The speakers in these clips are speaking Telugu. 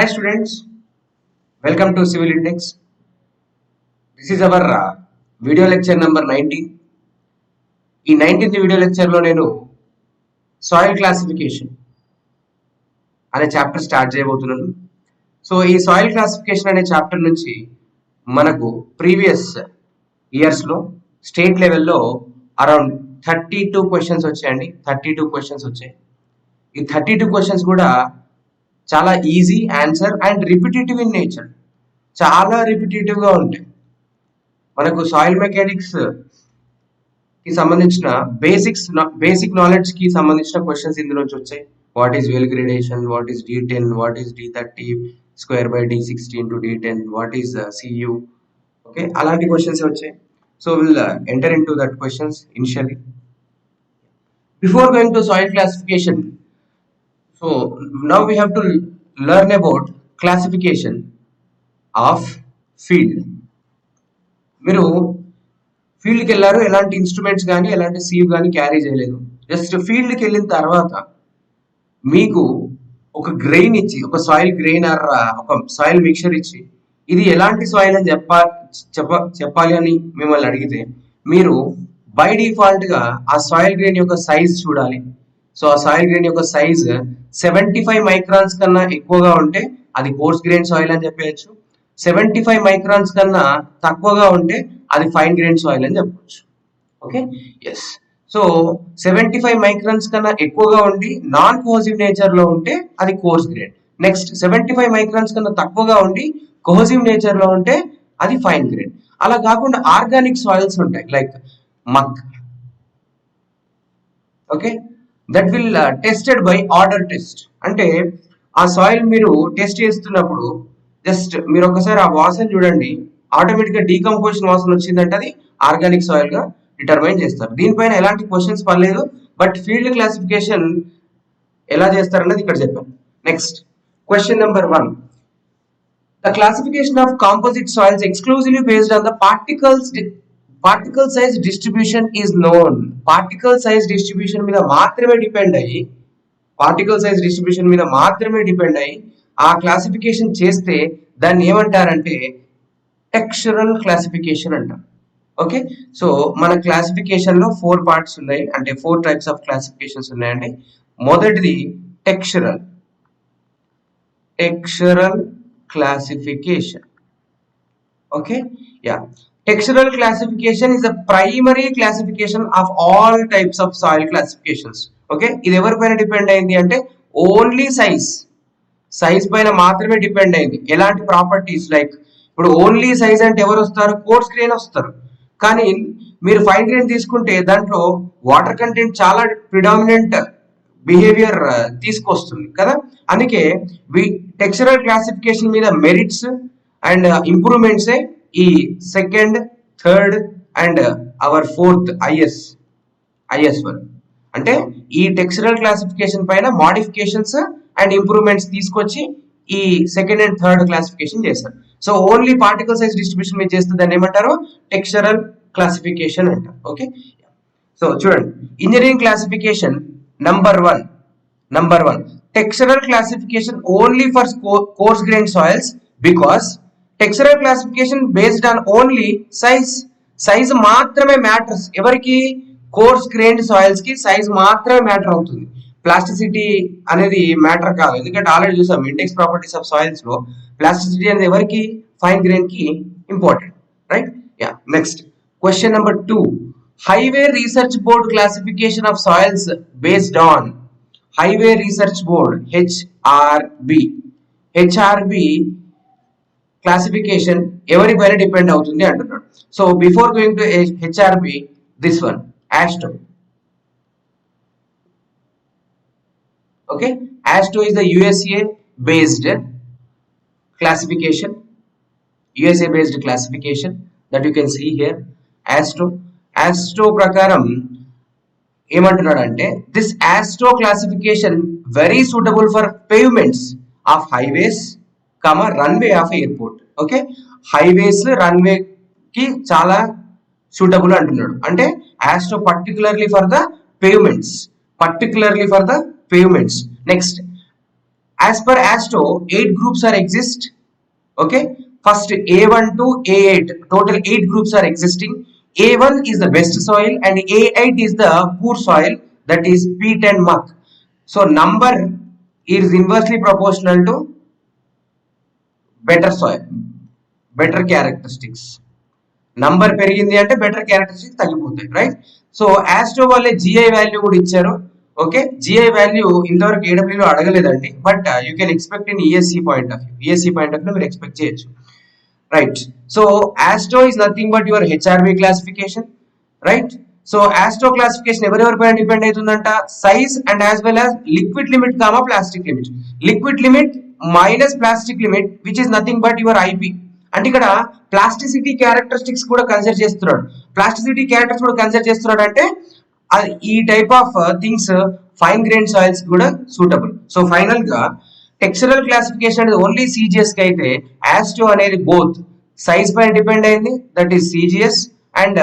Hi students, welcome to Civil Index. This is our video lecture number 19. ఈ 19th వీడియో లెక్చర్లో నేను సాయిల్ క్లాసిఫికేషన్ అనే చాప్టర్ స్టార్ట్ చేయబోతున్నాను. సో ఈ సాయిల్ క్లాసిఫికేషన్ అనే చాప్టర్ నుంచి మనకు ప్రీవియస్ ఇయర్స్లో స్టేట్ లెవెల్లో అరౌండ్ 32 క్వశ్చన్స్ వచ్చాయండి. 32 క్వశ్చన్స్ వచ్చాయి. ఈ 32 క్వశ్చన్స్ కూడా చాలా easy answer and repetitive in nature, చాలా రిపిటేటివ్గా ఉంటాయి. మనకు సాయిల్ మెకానిక్స్ కి సంబంధించిన బేసిక్ నాలెడ్జ్ కి సంబంధించిన క్వశ్చన్స్ ఇందులోంచి వచ్చాయి. What is well gradation, what is D10, what is D30 square by D60 into D10, what is CU, okay, అలాంటి క్వశ్చన్స్ వచ్చాయి. So will enter in to that questions initially. Before going two soil classification, so now we have to learn about classification of field. మీరు ఫీల్డ్కి వెళ్ళారు, ఎలాంటి ఇన్స్ట్రుమెంట్స్ కానీ ఎలాంటి సీవ్ కానీ క్యారీ చేయలేదు. జస్ట్ ఫీల్డ్కి వెళ్ళిన తర్వాత మీకు ఒక గ్రెయిన్ ఇచ్చి, ఒక సాయిల్ గ్రెయిన్ ఆర్ ఒక సాయిల్ మిక్చర్ ఇచ్చి ఇది ఎలాంటి సాయిల్ అని చెప్పాలి అని మిమ్మల్ని అడిగితే మీరు బై డిఫాల్ట్గా ఆ సాయిల్ గ్రెయిన్ యొక్క సైజ్ చూడాలి. సో ఆ సాయిల్ గ్రెయిన్ యొక్క సైజ్ 75 మైక్రాన్స్ కన్నా ఎక్కువగా ఉంటే అది కోర్స్ గ్రెయిన్ సాయిల్ అని చెప్పవచ్చు. 75 మైక్రాన్స్ కన్నా తక్కువగా ఉంటే అది ఫైన్ గ్రెయిన్ సాయిల్ అని చెప్పవచ్చు. Okay, yes. సో 75 మైక్రాన్స్ కన్నా ఎక్కువగా ఉండి నాన్ కోహెసివ్ నేచర్ లో ఉంటే అది కోర్స్ గ్రెయిన్. నెక్స్ట్ 75 మైక్రాన్స్ కన్నా తక్కువగా ఉండి కోహెసివ్ నేచర్ లో ఉంటే అది ఫైన్ గ్రెయిన్. అలా కాకుండా ఆర్గానిక్ సాయిల్స్ ఉంటాయి like muck, okay, that will tested by order test. అంటే ఆ సాయిల్ మీరు టెస్ట్ చేస్తున్నప్పుడు జస్ట్ మీరు ఒకసారి ఆ వాసన చూడండి, ఆటోమేటిక్ గా డీకంపోజిషన్ వాసన వచ్చిందంటే అది ఆర్గానిక్ సాయిల్ గా డిటర్మైన్ చేస్తారు. దీనిపైన ఎలాంటి క్వశ్చన్స్ పర్లేదు, బట్ ఫీల్డ్ క్లాసిఫికేషన్ ఎలా చేస్తారన్నది ఇక్కడ చెప్పాను. Next question number 1. The classification of composite soils exclusively based on the particle size distribution is known. Particle size distribution మీద మాత్రమే డిపెండ్ అయ్యి ఆ క్లాసిఫికేషన్ చేస్తే దాన్ని ఏమంటారంటే టెక్స్చరల్ క్లాసిఫికేషన్ అంటారు. ఓకే, సో మన క్లాసిఫికేషన్ లో 4 పార్ట్స్ ఉన్నాయి, అంటే 4 టైప్స్ ఆఫ్ క్లాసిఫికేషన్స్ ఉన్నాయండి. మొదటిది textural classification. Okay, ya, textural classification is the primary classification of all types of soil classifications. Okay, ఇది ఎవరిపైన డిపెండ్ అయింది అంటే ఓన్లీ సైజ్ పైన మాత్రమే డిపెండ్ అయింది. ఎలాంటి ప్రాపర్టీస్ లైక్ ఇప్పుడు ఓన్లీ సైజ్ అంటే ఎవరు వస్తారు, కోర్స్ గ్రెయిన్ వస్తారు. కానీ మీరు ఫైన్ గ్రెయిన్ తీసుకుంటే దాంట్లో వాటర్ కంటెంట్ చాలా ప్రిడామినెంట్ బిహేవియర్ తీసుకొస్తుంది కదా. అందుకే టెక్స్చరల్ క్లాసిఫికేషన్ మీద మెరిట్స్ అండ్ ఇంప్రూవ్మెంట్స్ ఈ second, third and our fourth IS1 అంటే ఈ టెక్స్చరల్ క్లాసిఫికేషన్ పైన మోడిఫికేషన్స్ అండ్ ఇంప్రూవ్మెంట్స్ తీసుకొచ్చి ఈ సెకండ్ అండ్ థర్డ్ క్లాసిఫికేషన్ చేస్తారు. So only particle size distribution మీద చేస్తే దాన్ని ఏమంటారు, టెక్స్చరల్ క్లాసిఫికేషన్ అంటారు. ఓకే, సో చూడండి, engineering classification number 1 textural classification only for coarse grain soils because textural classification based on only size మాత్రమే మ్యాటర్స్. ఎవరికి, కోర్స్ గ్రెయిన్ సాయిల్స్ కి సైజ్ మాత్రమే మ్యాటర్ అవుతుంది. ప్లాస్టిసిటీ అనేది మ్యాటర్ కాదు, ఎందుకంటే ఆల్రెడీ చూసాం ఇండెక్స్ ప్రాపర్టీస్ ఆఫ్ సాయిల్స్ లో ప్లాస్టిసిటీ అనేది ఎవరికి, ఫైన్ గ్రెయిన్ కి important, right? Ya, next question number 2. Highway research board classification of soils based on highway research board HRB classification ఎవరిపైన డిపెండ్ అవుతుంది అంటున్నాడు. So before going to HRB, this one AASTO. Okay, AASTO is the USA based classification that you can see here. AASTO ప్రకారం ఏమంటున్నాడంటే this AASTO classification very suitable for pavements of highways, runway of airport. Okay, highways, runway కి చాలా సూటబుల్ అంటున్నాడు. అంటే AASTO particularly for the pavements. Next, as per ASTO 8 groups are exist. Okay, first A1 to A8, total 8 groups are existing. A1 is the best soil and A8 is the poor soil, that is peat and muck. So number is inversely proportional to better soil, better characteristics. నంబర్ పెరిగింది అంటే బెటర్ క్యారెక్టరిస్టిక్స్ తగ్గిపోతాయి, రైట్? సో ఆస్ట్రో వాళ్ళే జిఐ వాల్యూ కూడా ఇచ్చారు. ఓకే, జిఐ వాల్యూ ఇంతవరకు ఏడబ్ల్యూలో అడగలేదండి, but you can expect in ESC point of view. ESC point of view మీరు ఎక్స్పెక్ట్ చేయొచ్చు, right? So AASHTO is nothing but your HRB classification, right? So AASHTO classification ఎవరెవరిపైన డిపెండ్ అవుతుందంట? Size and as well as liquid limit comma plastic limit. Liquid limit minus plastic limit which is nothing but your IP. అంటే ఇక్కడ ప్లాస్టిసిటీ క్యారెక్టరిస్టిక్స్ కూడా కన్సిడర్ చేస్తున్నాడు. ప్లాస్టిసిటీ క్యారెక్టర్స్ కూడా కన్సిడర్ చేస్తున్నాడు అంటే ఈ type of things fine grain soils కూడా సూటబుల్. సో ఫైనల్ గా టెక్స్చరల్ క్లాసిఫికేషన్ అనేది ఓన్లీ సిజిఎస్ కి అయితే, ఆస్ట్రో అనేది బోత్ సైజ్ పైన డిపెండ్ అయింది, that is CGS, and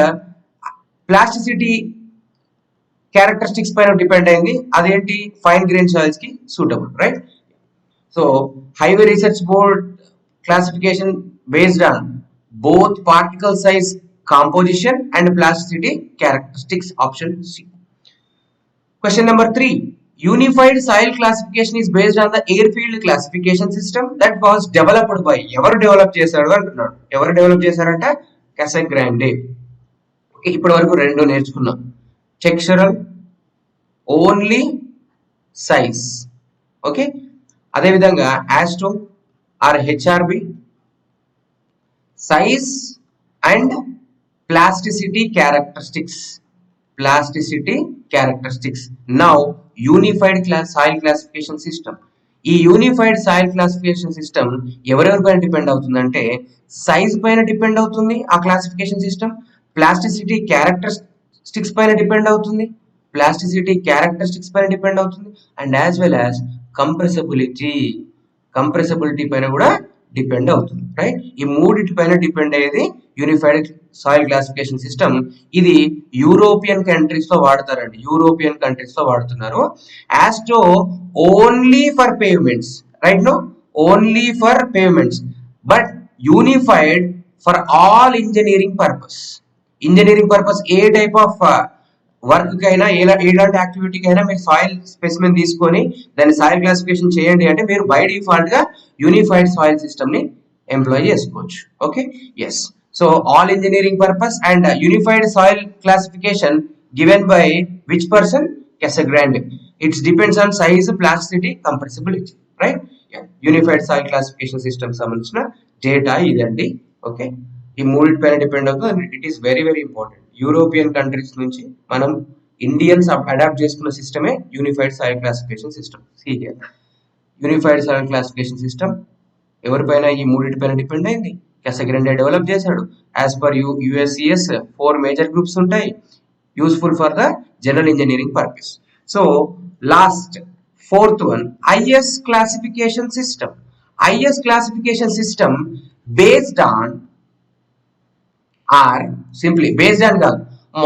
plasticity characteristics పైన డిపెండ్ అయింది, అదేంటి ఫైన్ గ్రెయిన్ సాయిల్స్ కి suitable, right? So highway research board classification based on both particle size composition and plasticity characteristics, option C. Question number 3, unified soil classification is based on the airfield classification system that was developed by, ఎవరు డెవలప్ చేశారు అంటున్నాడు. ఎవరు డెవలప్ చేశారంటే కాసాగ్రాండే. ఓకే, ఇప్పటి వరకు రెండు నేర్చుకున్నాం, టెక్స్చరల్, ఓన్లీ సైజ్. ఓకే, అదే విధంగా astro or HRB, size and plasticity characteristics. Plasticity characteristics. Now unified soil classification system. ఈ యూనిఫైడ్ సాయిల్ క్లాసిఫికేషన్ సిస్టమ్ ఎవరెవరి పైన డిపెండ్ అవుతుందంటే సైజ్ పైన డిపెండ్ అవుతుంది ఆ క్లాసిఫికేషన్ సిస్టమ్, ప్లాస్టిసిటీ క్యారెక్టరిస్టిక్స్ పైన డిపెండ్ అవుతుంది, ప్లాస్టిసిటీ క్యారెక్టరిస్టిక్స్ పైన డిపెండ్ అవుతుంది, and as well as compressibility పైన కూడా డిపెండ్ అవుతుంది, రైట్? ఈ మూడిటి పైన డిపెండ్ అయ్యేది యూనిఫైడ్ సాయిల్ క్లాసిఫికేషన్ సిస్టమ్. ఇది యూరోపియన్ కంట్రీస్ లో వాడతారండి, యూరోపియన్ కంట్రీస్ లో వాడుతున్నారు. AASHTO only for pavements, right? No, only for pavements, but unified for all engineering purpose. Engineering purpose ఏ టైప్ ఆఫ్ వర్క్ కైనా ఎలాంటి యాక్టివిటీకి అయినా మీరు సాయిల్ స్పెసిమెన్ తీసుకొని దాన్ని సాయిల్ క్లాసిఫికేషన్ చేయండి అంటే మీరు బై డిఫాల్ట్ గా యూనిఫైడ్ సాయిల్ సిస్టమ్ ని ఎంప్లాయ్ చేసుకోవచ్చు. Okay, yes. So all engineering purpose and unified soil classification given by which person? Casagrande. It's depends on size, plasticity, compressibility, right? Unified soil classification system సంబంధించిన డేటా ఇదండి. ఓకే, ఈ మూడింటి పైన డిపెండ్ అవుతుంది. It is very very important. European countries నుంచి మనం ఇండియన్స్ అడాప్ట్ చేసుకున్న సిస్టమే unified soil classification system. Unified soil classification system ఎవరిపైన? ఈ మూడింటి పైన డిపెండ్ అయింది. కాసాగ్రాండే డెవలప్ చేశాడు. As per USCS 4 major groups ఉంటాయి, useful for the general engineering purpose. So last 4th one, IS classification system. IS classification system based on, or simply based on the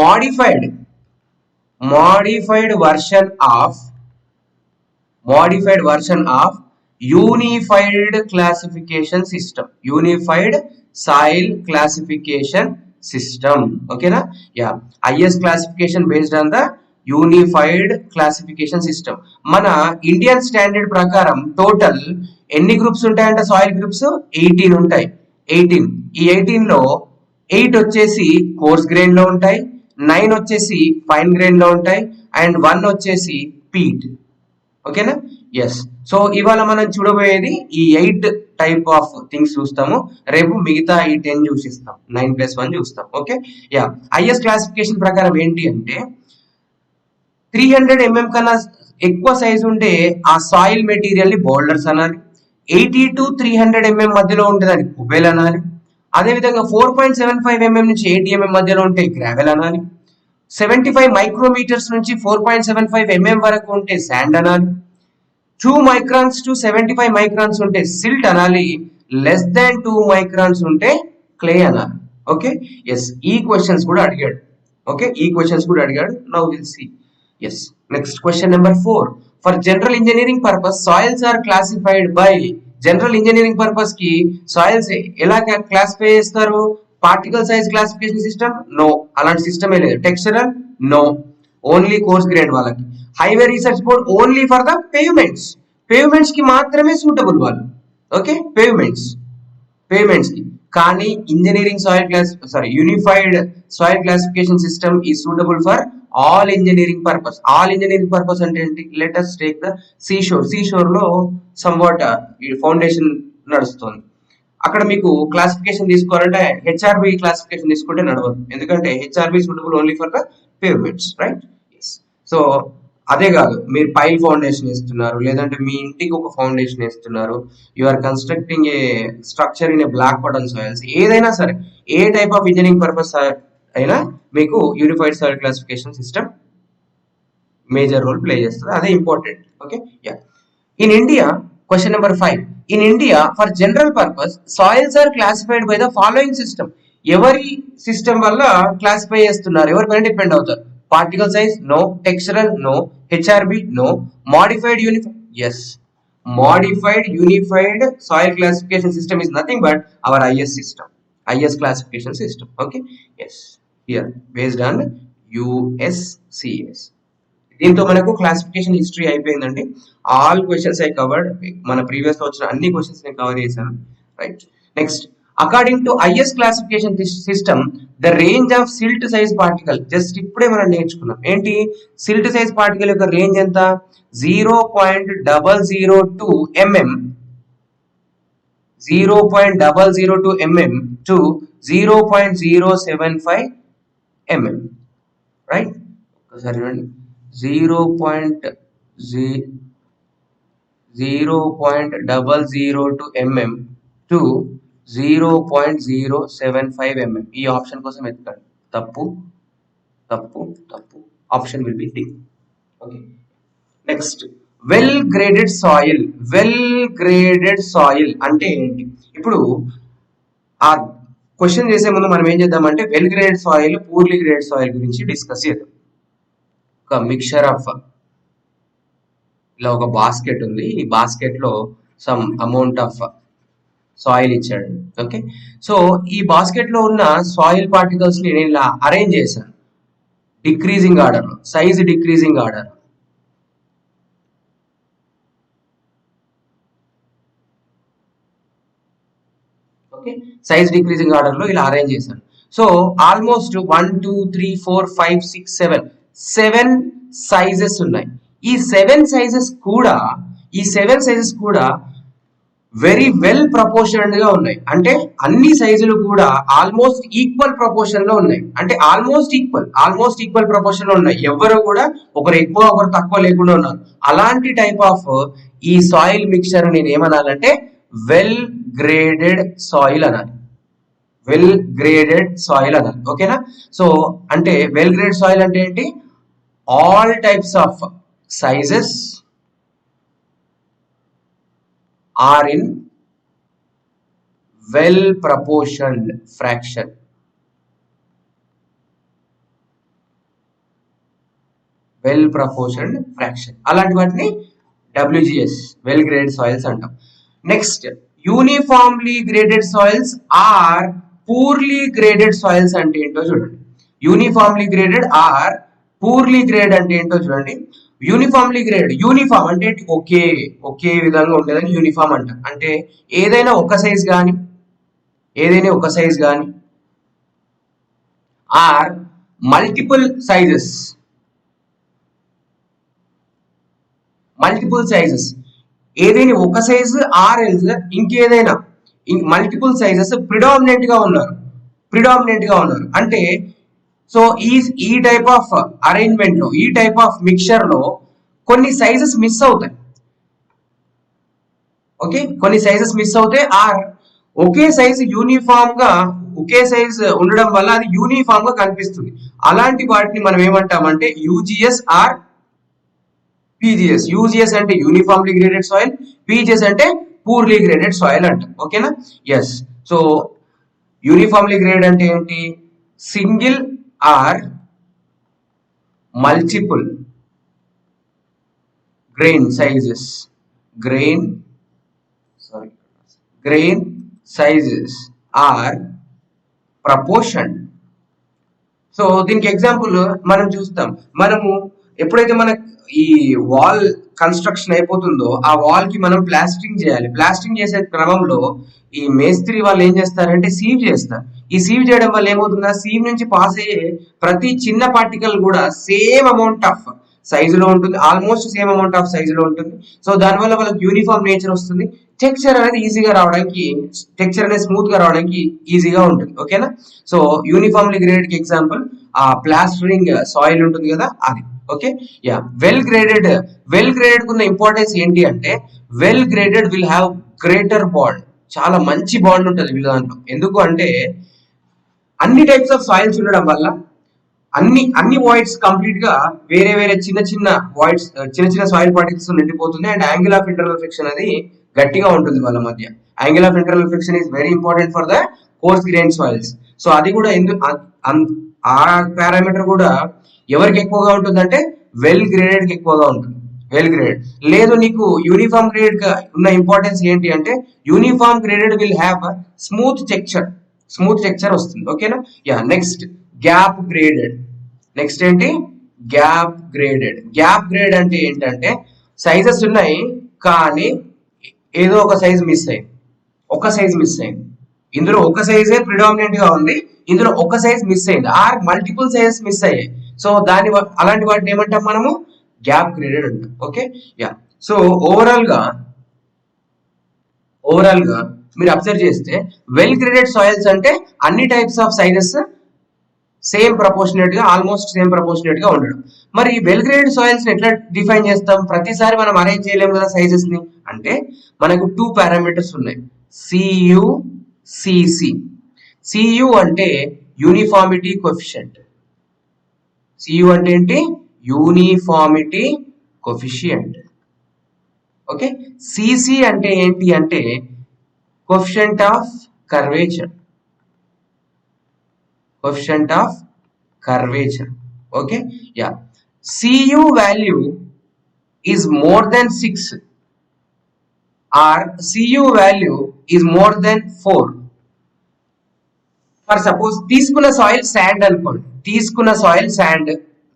modified version of unified classification system, unified soil classification system. Okay na? Yeah, IS classification based on the unified classification system. మన ఇండియన్ స్టాండర్డ్ ప్రకారం టోటల్ ఎన్ని గ్రూప్స్ ఉంటాయంటే సాయిల్ గ్రూప్స్ 18 ఉంటాయి. 18, ఈ 18 లో 8 వచ్చేసి కోర్స్ గ్రెయిన్ లో ఉంటాయి, 9 వచ్చేసి ఫైన్ గ్రెయిన్ లో ఉంటాయి, అండ్ 1 వచ్చేసి పీట్. ఓకేనా? ఎస్. సో ఇవాళ మనం చూడబోయేది ఈ 8 టైప్ ఆఫ్ థింగ్స్ చూస్తాము. రేపు మిగతా ఈ 10 చూసిస్తాం, 9+1 చూస్తాం. Okay, yeah. ఐఎస్ క్లాసిఫికేషన్ ప్రకారం ఏంటి అంటే 300 mm కన్నా ఎక్కువ సైజ్ ఉంటే ఆ సాయిల్ మెటీరియల్ ని బౌల్డర్స్ అనాలి. 80 to 300 mm మధ్యలో ఉంటే దాన్ని కుబేల్ అనాలి. అదేవిధంగా 4.75 mm నుంచి 80 mm మధ్యలో ఉంటే గ్రావెల్ అనాలి. 75 మైక్రోమీటర్స్ నుంచి 4.75 mm వరకు ఉంటే శాండ్ అనాలి. 2 microns to 75 microns ఉంటే సిల్ట్ అనాలి. లెస్ దాన్ 2 microns ఉంటే క్లే అనాలి. Okay, yes. ఈ క్వశ్చన్స్ కూడా అడిగాడు. ఓకే, ఈ క్వశ్చన్స్ కూడా అడిగాడు. Now will see. Yes. Next question number 4. For general engineering purpose soils are classified by general engineering purpose కి సాయిల్స్ ఎలా క్లాసిఫై చేస్తారు? Particle size classification system? No, అలాంటి సిస్టమే లేదు. Textural? No, only coarse grade వాళ్ళకి. Highway research board only for the pavements, pavements కి మాత్రమే సూటబుల్ వాళ్ళు. ఓకే, పేవ్మెంట్స్ కి. కానీ engineering unified soil classification system ఈ suitable for all engineering purpose. All engineering purpose అంటే ఏంటి? Let us take the seashore లో సమ్వాట్ ఫౌండేషన్ నడుస్తుంది. అక్కడ మీకు క్లాసిఫికేషన్ తీసుకోవాలంటే హెచ్ఆర్బి క్లాసిఫికేషన్ తీసుకుంటే నడవదు, ఎందుకంటే HRB suitable only for the pavements, right? So అదే కాదు, మీరు పైల్ ఫౌండేషన్ ఇస్తున్నారు, లేదంటే మీ ఇంటికి ఒక ఫౌండేషన్ ఇస్తున్నారు, you are constructing a structure in a black cotton soils, ఏదైనా సరే, a type of engineering purpose అయినా మీకు unified soil classification system major role play చేస్తుంది. అదే important. Okay, yeah. In India, question number 5, in India for general purpose soils are classified by the following system. ఎవరి సిస్టమ్ వల్ల క్లాసిఫై చేస్తున్నారు? ఎవరి పైన డిపెండ్ అవుతారు? Particle size? No. Textural? No. HRB? No. Modified unified? Yes. Modified unified soil classification system is nothing but our IS system. IS classification system. Okay. Yes. Here based on USCS. దీంతో మనకు క్లాసిఫికేషన్ హిస్టరీ అయిపోయిందండి. All questions I covered. మన ప్రీవియస్ లో వచ్చిన అన్ని క్వశ్చన్స్ నేను కవర్ చేశాను, right? Next, according to IS classification system the range of silt size particle, just ఇప్పుడే మనం నేర్చుకున్నాం. ఏంటి? సిల్ట్ సైజ్ పార్టికల్ యొక్క రేంజ్ ఎంత? 0.002 mm, 0.002 mm to 0.075 mm, రైట్? ఒకసారి చూడండి, 0.002 mm to 0.075 mm. ఈ ఆప్షన్ కోసం ఎత్తుకండి. తప్పు. Option will be D. Okay, next, well graded soil అంటే ఏంటి? ఇప్పుడు ఆ క్వశ్చన్ చేసే ముందు మనం ఏం చేద్దామంటే well graded soil, purely graded soil గురించి డిస్కస్ చేద్దాం. ఒక మిక్చర్ ఆఫ్, ఇలా ఒక బాస్కెట్ ఉంది, ఈ బాస్కెట్ లో సమ్ అమౌంట్ ఆఫ్ సాయిల్ ఇచ్చాడు. ఓకే, సో ఈ బాస్కెట్ లో ఉన్న సాయిల్ పార్టికల్స్ ని నేను ఇలా అరేంజ్ చేశాను డిక్రీజింగ్ ఆర్డర్ లో, size decreasing order. Okay, size decreasing order లో ఇలా అరేంజ్ చేశాను. సో ఆల్మోస్ట్ 1 2 3 4 5 6 7 సైజెస్ ఉన్నాయి. ఈ సెవెన్ సైజెస్ కూడా వెరీ వెల్ ప్రపోర్షన్డ్ గా ఉన్నాయి. అంటే అన్ని సైజులు కూడా ఆల్మోస్ట్ ఈక్వల్ ప్రపోర్షన్ లో ఉన్నాయి. అంటే ఆల్మోస్ట్ ఈక్వల్ ప్రపోర్షన్ లో ఉన్నాయి. ఎవరు కూడా ఒకరు ఎక్కువ ఒకరు తక్కువ లేకుండా ఉన్నారు. అలాంటి టైప్ ఆఫ్ ఈ సాయిల్ మిక్చర్ నేను ఏమనాలంటే వెల్ గ్రేడెడ్ సాయిల్ అనాలి. ఓకేనా? సో అంటే వెల్ గ్రేడెడ్ సాయిల్ అంటే ఏంటి? All types of sizes are in well proportioned fraction. అలాంటి వాటిని WGS వెల్ గ్రేడెడ్ సాయిల్స్ అంటాం. Next, uniformly graded soils or poorly graded soils అంటే ఏంటో చూడండి. Uniformly graded or poorly grade అంటే ఏంటో చూడండి. యూనిఫామ్లీ గ్రేడ్, యూనిఫామ్ అంటే ఒకే విధంగా ఉండేదని యూనిఫామ్ అంటారు. అంటే ఏదైనా ఒక సైజ్ కానీ ఆర్ మల్టిపుల్ సైజెస్ ఏదైనా ఒక సైజ్ ఆర్ ఎల్స్ ఇంకేదైనా మల్టిపుల్ సైజెస్ ప్రిడామినెంట్ గా ఉన్నారు. అంటే సో ఈ టైప్ ఆఫ్ అరేంజ్మెంట్ లో, ఈ టైప్ ఆఫ్ మిక్చర్ లో కొన్ని సైజెస్ మిస్ అవుతాయి. ఓకే, కొన్ని సైజెస్ మిస్ అవుతాయి. ఆర్ ఒకే సైజ్ ఉండడం వల్ల అది యూనిఫామ్ గా కనిపిస్తుంది. అలాంటి వాటిని మనం ఏమంటామంటే యూజిఎస్ ఆర్ పీజిఎస్. యూజిఎస్ అంటే యూనిఫామ్లీ గ్రేడెడ్ సాయిల్, పీజిఎస్ అంటే పూర్లీ గ్రేడెడ్ సాయిల్ అంట. ఓకేనా? ఎస్. సో యూనిఫామ్లీ గ్రేడ్ అంటే ఏంటి? Single or multiple grain sizes, grain, sorry, grain sizes are proportion. So దీనికి ఎగ్జాంపుల్ మనం చూస్తాం. మనము ఎప్పుడైతే మన ఈ వాల్ కన్స్ట్రక్షన్ అయిపోతుందో ఆ వాల్ కి మనం ప్లాస్టరింగ్ చేయాలి. ప్లాస్టరింగ్ చేసే క్రమంలో ఈ మేస్త్రి వాళ్ళు ఏం చేస్తారంటే సీవ్ చేస్తారు. ఈ సీవ్ చేయడం వల్ల ఏమవుతుందా, సీవ్ నుంచి పాస్ అయ్యే ప్రతి చిన్న పార్టికల్ కూడా సేమ్ అమౌంట్ ఆఫ్ సైజులో ఉంటుంది, ఆల్మోస్ట్ సేమ్ అమౌంట్ ఆఫ్ సైజులో ఉంటుంది. సో దానివల్ల వాళ్ళకి యూనిఫామ్ నేచర్ వస్తుంది. టెక్స్చర్ అనేది ఈజీగా రావడానికి, టెక్స్చర్ అనేది స్మూత్ గా రావడానికి ఈజీగా ఉంటుంది. ఓకేనా. సో యూనిఫామ్లీ గ్రేడెడ్ కి ఎగ్జాంపుల్ ఆ ప్లాస్టరింగ్ సాయిల్ ఉంటుంది కదా అది. ఓకే. యా, వెల్ గ్రేడెడ్ ఉన్న ఇంపార్టెన్స్ ఏంటి అంటే well graded will have greater bond. చాలా మంచి బాండ్ ఉంటుంది వీళ్ళ దాంట్లో. ఎందుకు అంటే అన్ని టైప్స్ ఆఫ్ సాయిల్స్ ఉండడం వల్ల అన్ని వాయిడ్స్ కంప్లీట్ గా వేరే వేరే చిన్న వాయిడ్స్, చిన్న సాయిల్ పార్టికల్స్ నిండిపోతుంది. And angle of internal friction అది గట్టిగా ఉంటుంది వాళ్ళ మధ్య. Angle of internal friction is very important for the course grain soils. So అది కూడా ఆ పారామీటర్ కూడా ఎవరికి ఎక్కువగా ఉంటుంది అంటే వెల్ గ్రేడెడ్ కి ఎక్కువగా ఉంటుంది. వెల్ గ్రేడెడ్ లేదు, నీకు యూనిఫామ్ గ్రేడెడ్ గా ఉన్న ఇంపార్టెన్స్ ఏంటి అంటే uniform graded will have smooth texture వస్తుంది. ఓకేనా. Yeah, next gap graded. Next ఏంటి, గ్యాప్ గ్రేడ్ అంటే ఏంటంటే సైజెస్ ఉన్నాయి కానీ ఏదో ఒక సైజ్ మిస్ అయింది. ఇందులో ఒక సైజే ప్రిడామినెంట్ గా ఉంది, ఇందులో ఒక సైజ్ మిస్ అయింది, ఆర్ మల్టిపుల్ సైజెస్ మిస్ అయ్యాయి. సో అలాంటి వాటిని ఏమంటాం మనము, గ్యాప్ గ్రేడెడ్ అంటాం. ఓకే. యా, సో ఓవరాల్ గా మీరు అబ్జర్వ్ చేస్తే వెల్ గ్రేడెడ్ సాయిల్స్ అంటే అన్ని types of sizes almost same proportionate గా ఉండడం. మరి వెల్ గ్రేడెడ్ సాయిల్స్ ని ఎట్లా డిఫైన్ చేస్తాం, ప్రతిసారి మనం అరేంజ్ చేయలేము కదా సైజెస్ ని. అంటే మనకు 2 పారామీటర్స్ ఉన్నాయి, సియు, సిసి. సియు అంటే యూనిఫార్మిటీ కోఎఫిషియంట్. సియు అంటే ఏంటి, యూనిఫార్మిటీ కోఎఫిషియంట్. ఓకే. సిసి అంటే ఏంటి అంటే coefficient of curvature. Okay. Yeah, cu value is more than 6 or cu value is more than 4. For suppose తీసుకున్న సాయిల్ శాండ్ అనుకోండి,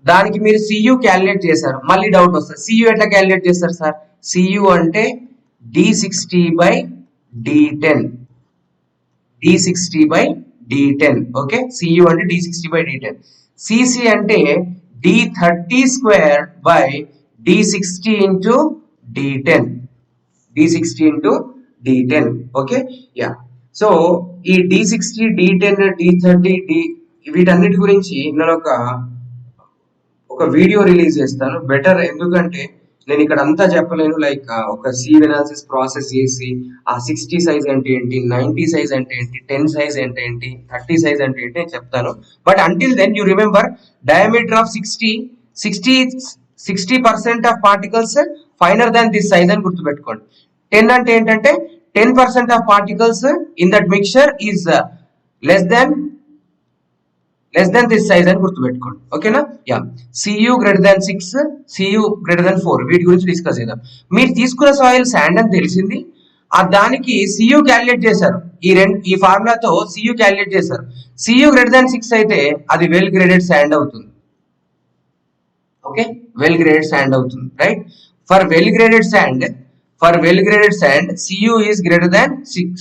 దానికి మీరు cu క్యాలిక్యులేట్ చేశారు. మళ్ళీ డౌట్ వస్తుంది, cu ఎట్లా క్యాలిక్యులేట్ చేస్తారు సార్? cu అంటే d60/d10. ఓకే. cu అంటే d60/d10. cc అంటే d30² d60 okay. Yeah, so ఈ d60, d10, d30, వీటన్నిటి గురించి నేను ఒక వీడియో రిలీజ్ చేస్తాను బెటర్. ఎందుకంటే నేను ఇక్కడ అంతా చెప్పలేను. లైక్ ఒక సీవ్ అనాలిసిస్ ప్రాసెస్ చేసి ఆ 60 సైజ్ అంటే ఏంటి, 90 సైజ్ అంటే ఏంటి, 10 సైజ్ అంటే ఏంటి, 30 సైజ్ అంటే ఏంటి అని చెప్తాను. But until then you remember diameter of 60% of particles finer than this size అని గుర్తుపెట్టుకోండి. 10 అంటే ఏంటంటే 10% of particles in that mixture is less than this size అని గుర్తుపెట్టుకోండి. ఓకేనా. Yeah, cu greater than 6, cu greater than 4, వీటి గురించి డిస్కస్ చేద్దాం. మీరు తీసుకున్న సాయిల్ శాండ్ అని తెలిసింది, ఆ దానికి cu క్యాలిక్యులేట్ చేశారు. ఈ ఫార్ములాతో cu క్యాలిక్యులేట్ చేశారు. cu greater than 6 అయితే అది వెల్ గ్రేడెడ్ శాండ్ అవుతుంది. ఓకే, వెల్ గ్రేడెడ్ శాండ్ అవుతుంది, right. For well graded sand cu is greater than 6.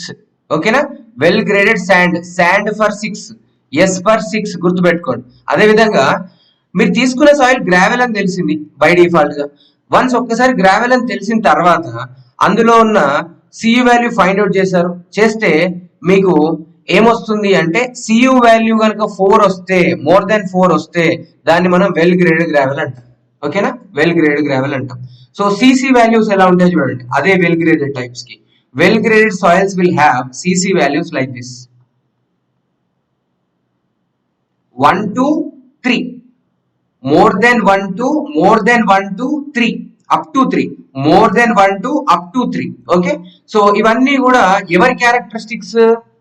ఓకేనా. Well graded sand for 6, S for 6 గుర్తుపెట్టుకోండి. అదే విధంగా మీరు తీసుకున్న సాయిల్ గ్రావెల్ అని తెలిసింది బై డిఫాల్ట్ గా. వన్స్ ఒక్కసారి గ్రావెల్ అని తెలిసిన తర్వాత అందులో ఉన్న cu వాల్యూ ఫైండ్ అవుట్ చేస్తే మీకు ఏమొస్తుంది అంటే cu వాల్యూ కనుక 4 వస్తే, మోర్ దాన్ 4 వస్తే దాన్ని మనం వెల్ గ్రేడెడ్ గ్రావెల్ అంటాం. ఓకేనా, వెల్ గ్రేడెడ్ గ్రావెల్ అంటాం. సో cc వాల్యూస్ ఎలా ఉంటాయి చూడండి, అదే వెల్ గ్రేడెడ్ టైప్స్ కి. Well graded soils will have cc values like this 1 to 3, more than 1 to 3, up to 3, more than 1 to up to 3. Okay. So ఇవన్నీ కూడా ఎవరి క్యారెక్టరిస్టిక్స్,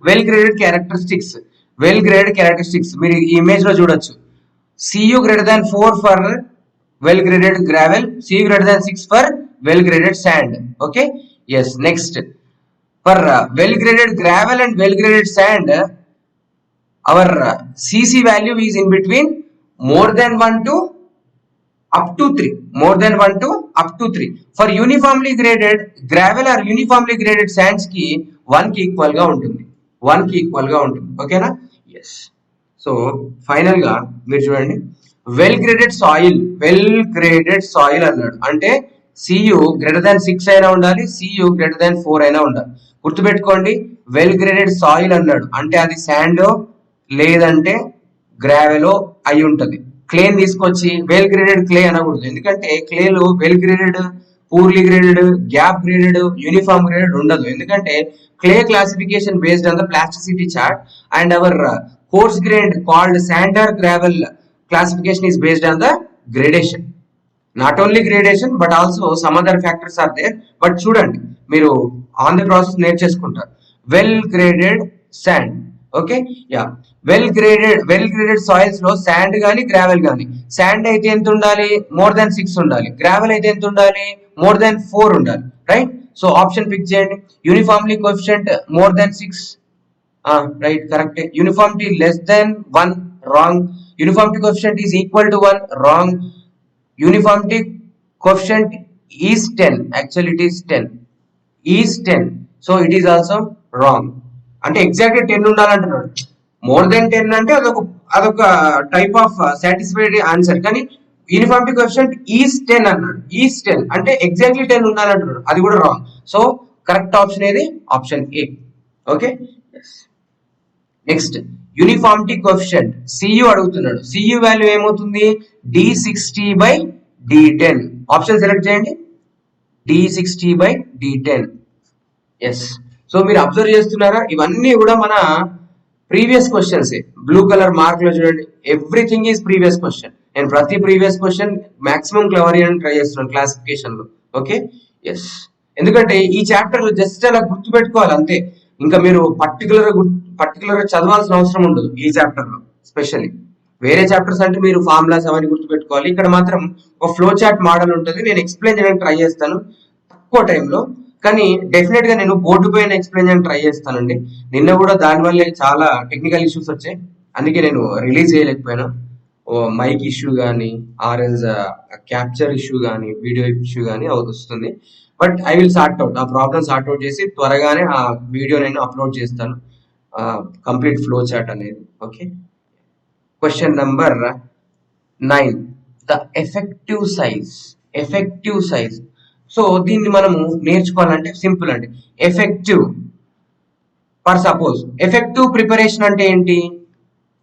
వెల్ గ్రేడెడ్ క్యారెక్టరిస్టిక్స్. మీరు ఈ ఇమేజ్ లో చూడొచ్చు. cu greater than 4 for well graded gravel, cu greater than 6 for well graded sand. Okay, yes. Next, for well graded gravel and well graded sand, our CC value is in between more than 1 to up to 3, more than 1 to up to 3. For uniformly graded gravel or uniformly graded sands ki 1 కి ఈక్వల్ గా ఉంటుంది, 1 కి ఈక్వల్ గా ఉంటుంది. ఓకేనా? ఎస్. సో ఫైనల్ గా మీరు చూడండి, వెల్ గ్రేడెడ్ సాయిల్ అన్నాడు అంటే సియు గ్రేటర్ దాన్ 6 అయినా ఉండాలి, సియు గ్రేటర్ దాన్ 4 అయినా ఉండాలి. గుర్తుపెట్టుకోండి, వెల్ గ్రేడెడ్ సాయిల్ అన్నాడు అంటే అది శాండో లేదంటే గ్రావెలో అయి ఉంటది. క్లేని తీసుకొచ్చి వెల్ గ్రేడెడ్ క్లే అనకూడదు, ఎందుకంటే క్లేలు well graded, poorly graded, gap graded, uniform graded ఉండదు. ఎందుకంటే clay classification based on the plasticity chart and our coarse grade called sand or gravel classification is based on the gradation. Not only gradation but also some other factors are there. But చూడండి, మీరు ఆన్ ది ప్రాసెస్ నేర్చేసుకుంటారు. Well graded sand, okay, yeah, well graded soils లో శాండ్ గానీ గ్రావెల్ గానీ, శాండ్ అయితే ఎంత ఉండాలి? మోర్ దాన్ 6 ఉండాలి. గ్రావెల్ అయితే ఎంత ఉండాలి? మోర్ దాన్ 4 ఉండాలి. రైట్? సో ఆప్షన్ పిక్ చేయండి. Uniformly coefficient more than 6, right, correct. Uniformity less than 1, wrong. Uniformity coefficient is equal to 1, wrong. Uniformity coefficient is 10, actually it is 10, so it is also wrong. అంటే ఎగ్జాక్ట్లీ 10 ఉండాలంటున్నాడు. మోర్ దెన్ 10 అంటే అదొక టైప్ ఆఫ్ సాటిస్ఫైడ్ ఆన్సర్, కానీ యూనిఫామిటీ కోఎఫిషియంట్ ఈజ్ 10 అన్నాడు. ఈజ్ 10 అంటే ఎగ్జాక్ట్లీ 10 ఉండాలంటున్నాడు, అది కూడా రాంగ్. సో కరెక్ట్ ఆప్షన్ ఏది? Option A. Okay, next uniformity coefficient CU అడుగుతున్నాడు. సియు వాల్యూ ఏమవుతుంది? D60/D10. ఆప్షన్ సెలెక్ట్ చేయండి. D60/D10. ఎస్. సో మీరు అబ్జర్వ్ చేస్తున్నారా, ఇవన్నీ కూడా మన previous questions. Blue colour mark లో చూడండి, ఎవ్రీథింగ్ ఈజ్ ప్రీవియస్ క్వశ్చన్. నేను ప్రతి ప్రీవియస్ క్వశ్చన్ మాక్సిమం క్లవర్ చేయడానికి ట్రై చేస్తున్నాను క్లాసిఫికేషన్ లో. Okay, yes. ఎందుకంటే ఈ చాప్టర్ జస్ట్ అలా గుర్తు పెట్టుకోవాలి అంతే, ఇంకా మీరు పర్టికులర్ చదవాల్సిన అవసరం ఉండదు ఈ చాప్టర్ లో. స్పెషల్లీ వేరే చాప్టర్స్ అంటే మీరు ఫార్ములాస్ అవన్నీ గుర్తుపెట్టుకోవాలి. ఇక్కడ మాత్రం ఒక ఫ్లో చార్ట్ మోడల్ ఉంటుంది, నేను ఎక్స్ప్లెయిన్ చేయడానికి ట్రై చేస్తాను తక్కువ టైంలో, కానీ డెఫినెట్ గా నేను బోర్డు పైన ఎక్స్ప్లెయిన్ చేయడానికి ట్రై చేస్తానండి. నిన్న కూడా దానివల్లే చాలా టెక్నికల్ ఇష్యూస్ వచ్చాయి, అందుకే నేను రిలీజ్ చేయలేకపోయాను. మైక్ ఇష్యూ కానీ, ఆర్ఎల్స్ క్యాప్చర్ ఇష్యూ కానీ, వీడియో ఇష్యూ కానీ వస్తుంది. But I will sort out, ఆ ప్రాబ్లమ్ సార్ట్ అవుట్ చేసి త్వరగానే ఆ వీడియో నేను అప్లోడ్ చేస్తాను, కంప్లీట్ ఫ్లో చార్ట్ అనేది. Okay, question number 9, the effective size. So దీన్ని మనము నేర్చుకోవాలంటే సింపుల్ అండి. Effective, for suppose effective preparation అంటే ఏంటి?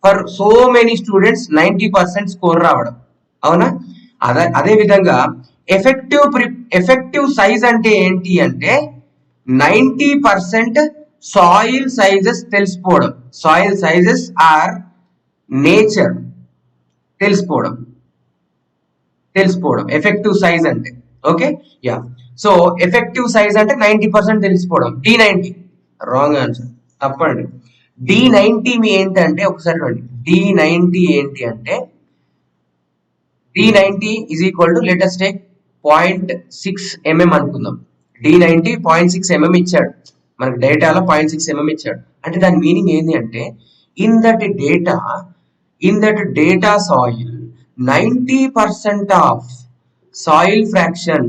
For so many students 90% score రావడం, అవునా? అదే విధంగా ఎఫెక్టివ్ సైజ్ అంటే ఏంటి అంటే 90% సాయిల్ సైజెస్ తెలిసిపోవడం. సాయిల్ సైజెస్ ఆర్ నేచర్ తెలిసిపోవడం ఎఫెక్టివ్ సైజ్ అంటే. Okay, yeah. So effective size అంటే 90% తెలిసిపోవడం. D90 రాంగ్ ఆన్సర్, తప్పండి. D90 మీ ఏంటంటే ఒకసారి రండి. D90 ఏంటి అంటే D90 is equal to let us take 0.6 mm అనుకుందాం. D90 0.6 mm ఇచ్చాడు మనకి, డేటాలో 0.6 mm ఇచ్చాడు. అంటే దాని మీనింగ్ ఏంటి అంటే in that data soil 90% of soil fraction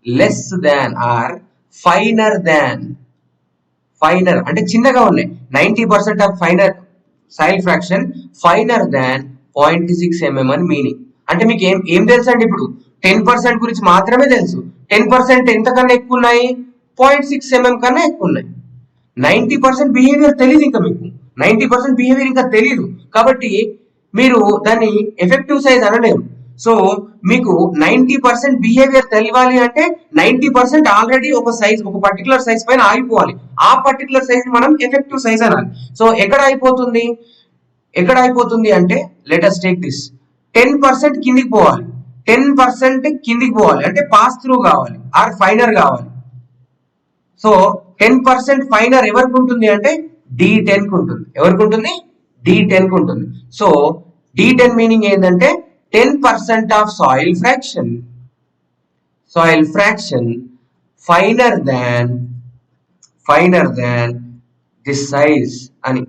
less than or finer అంటే చిన్నగా ఉన్నాయి. 90% of soil fraction finer than 0.6 mm అని మీనింగ్. అంటే మీకు ఏం తెలుసు అండి? ఇప్పుడు 10% గురించి మాత్రమే తెలుసు. 10% ఎంతకన్నా ఎక్కువ ఉన్నాయి? 0.6 mm కన్నా ఎక్కువ ఉన్నాయి. 90% బిహేవియర్ తెలియదు, ఇంకా మీకు 90% బిహేవియర్ ఇంకా తెలియదు, కాబట్టి మీరు దాన్ని ఎఫెక్టివ్ సైజ్ అనలేరు. సో మీకు 90% బిహేవియర్ తెలియాలి అంటే 90% ఆల్రెడీ ఒక పర్టికులర్ సైజ్ పైన ఆగిపోవాలి. ఆ పర్టికులర్ సైజ్ మనం ఎఫెక్టివ్ సైజ్ అనాలి. సో ఎక్కడ అయిపోతుంది అంటే లెట్ us టేక్ దిస్ 10% కిందికి పోవాలి. 10% కిందికి పోవాలి అంటే పాస్ త్రూ కావాలి ఆర్ ఫైనర్ కావాలి. సో 10% ఫైనర్ ఎవరికి ఉంటుంది అంటే D10 కు ఉంటుంది. ఎవరికి ఉంటుంది? D10 కు ఉంటుంది. సో D10 మీనింగ్ ఏంటంటే 10% of soil fraction finer than this size అని.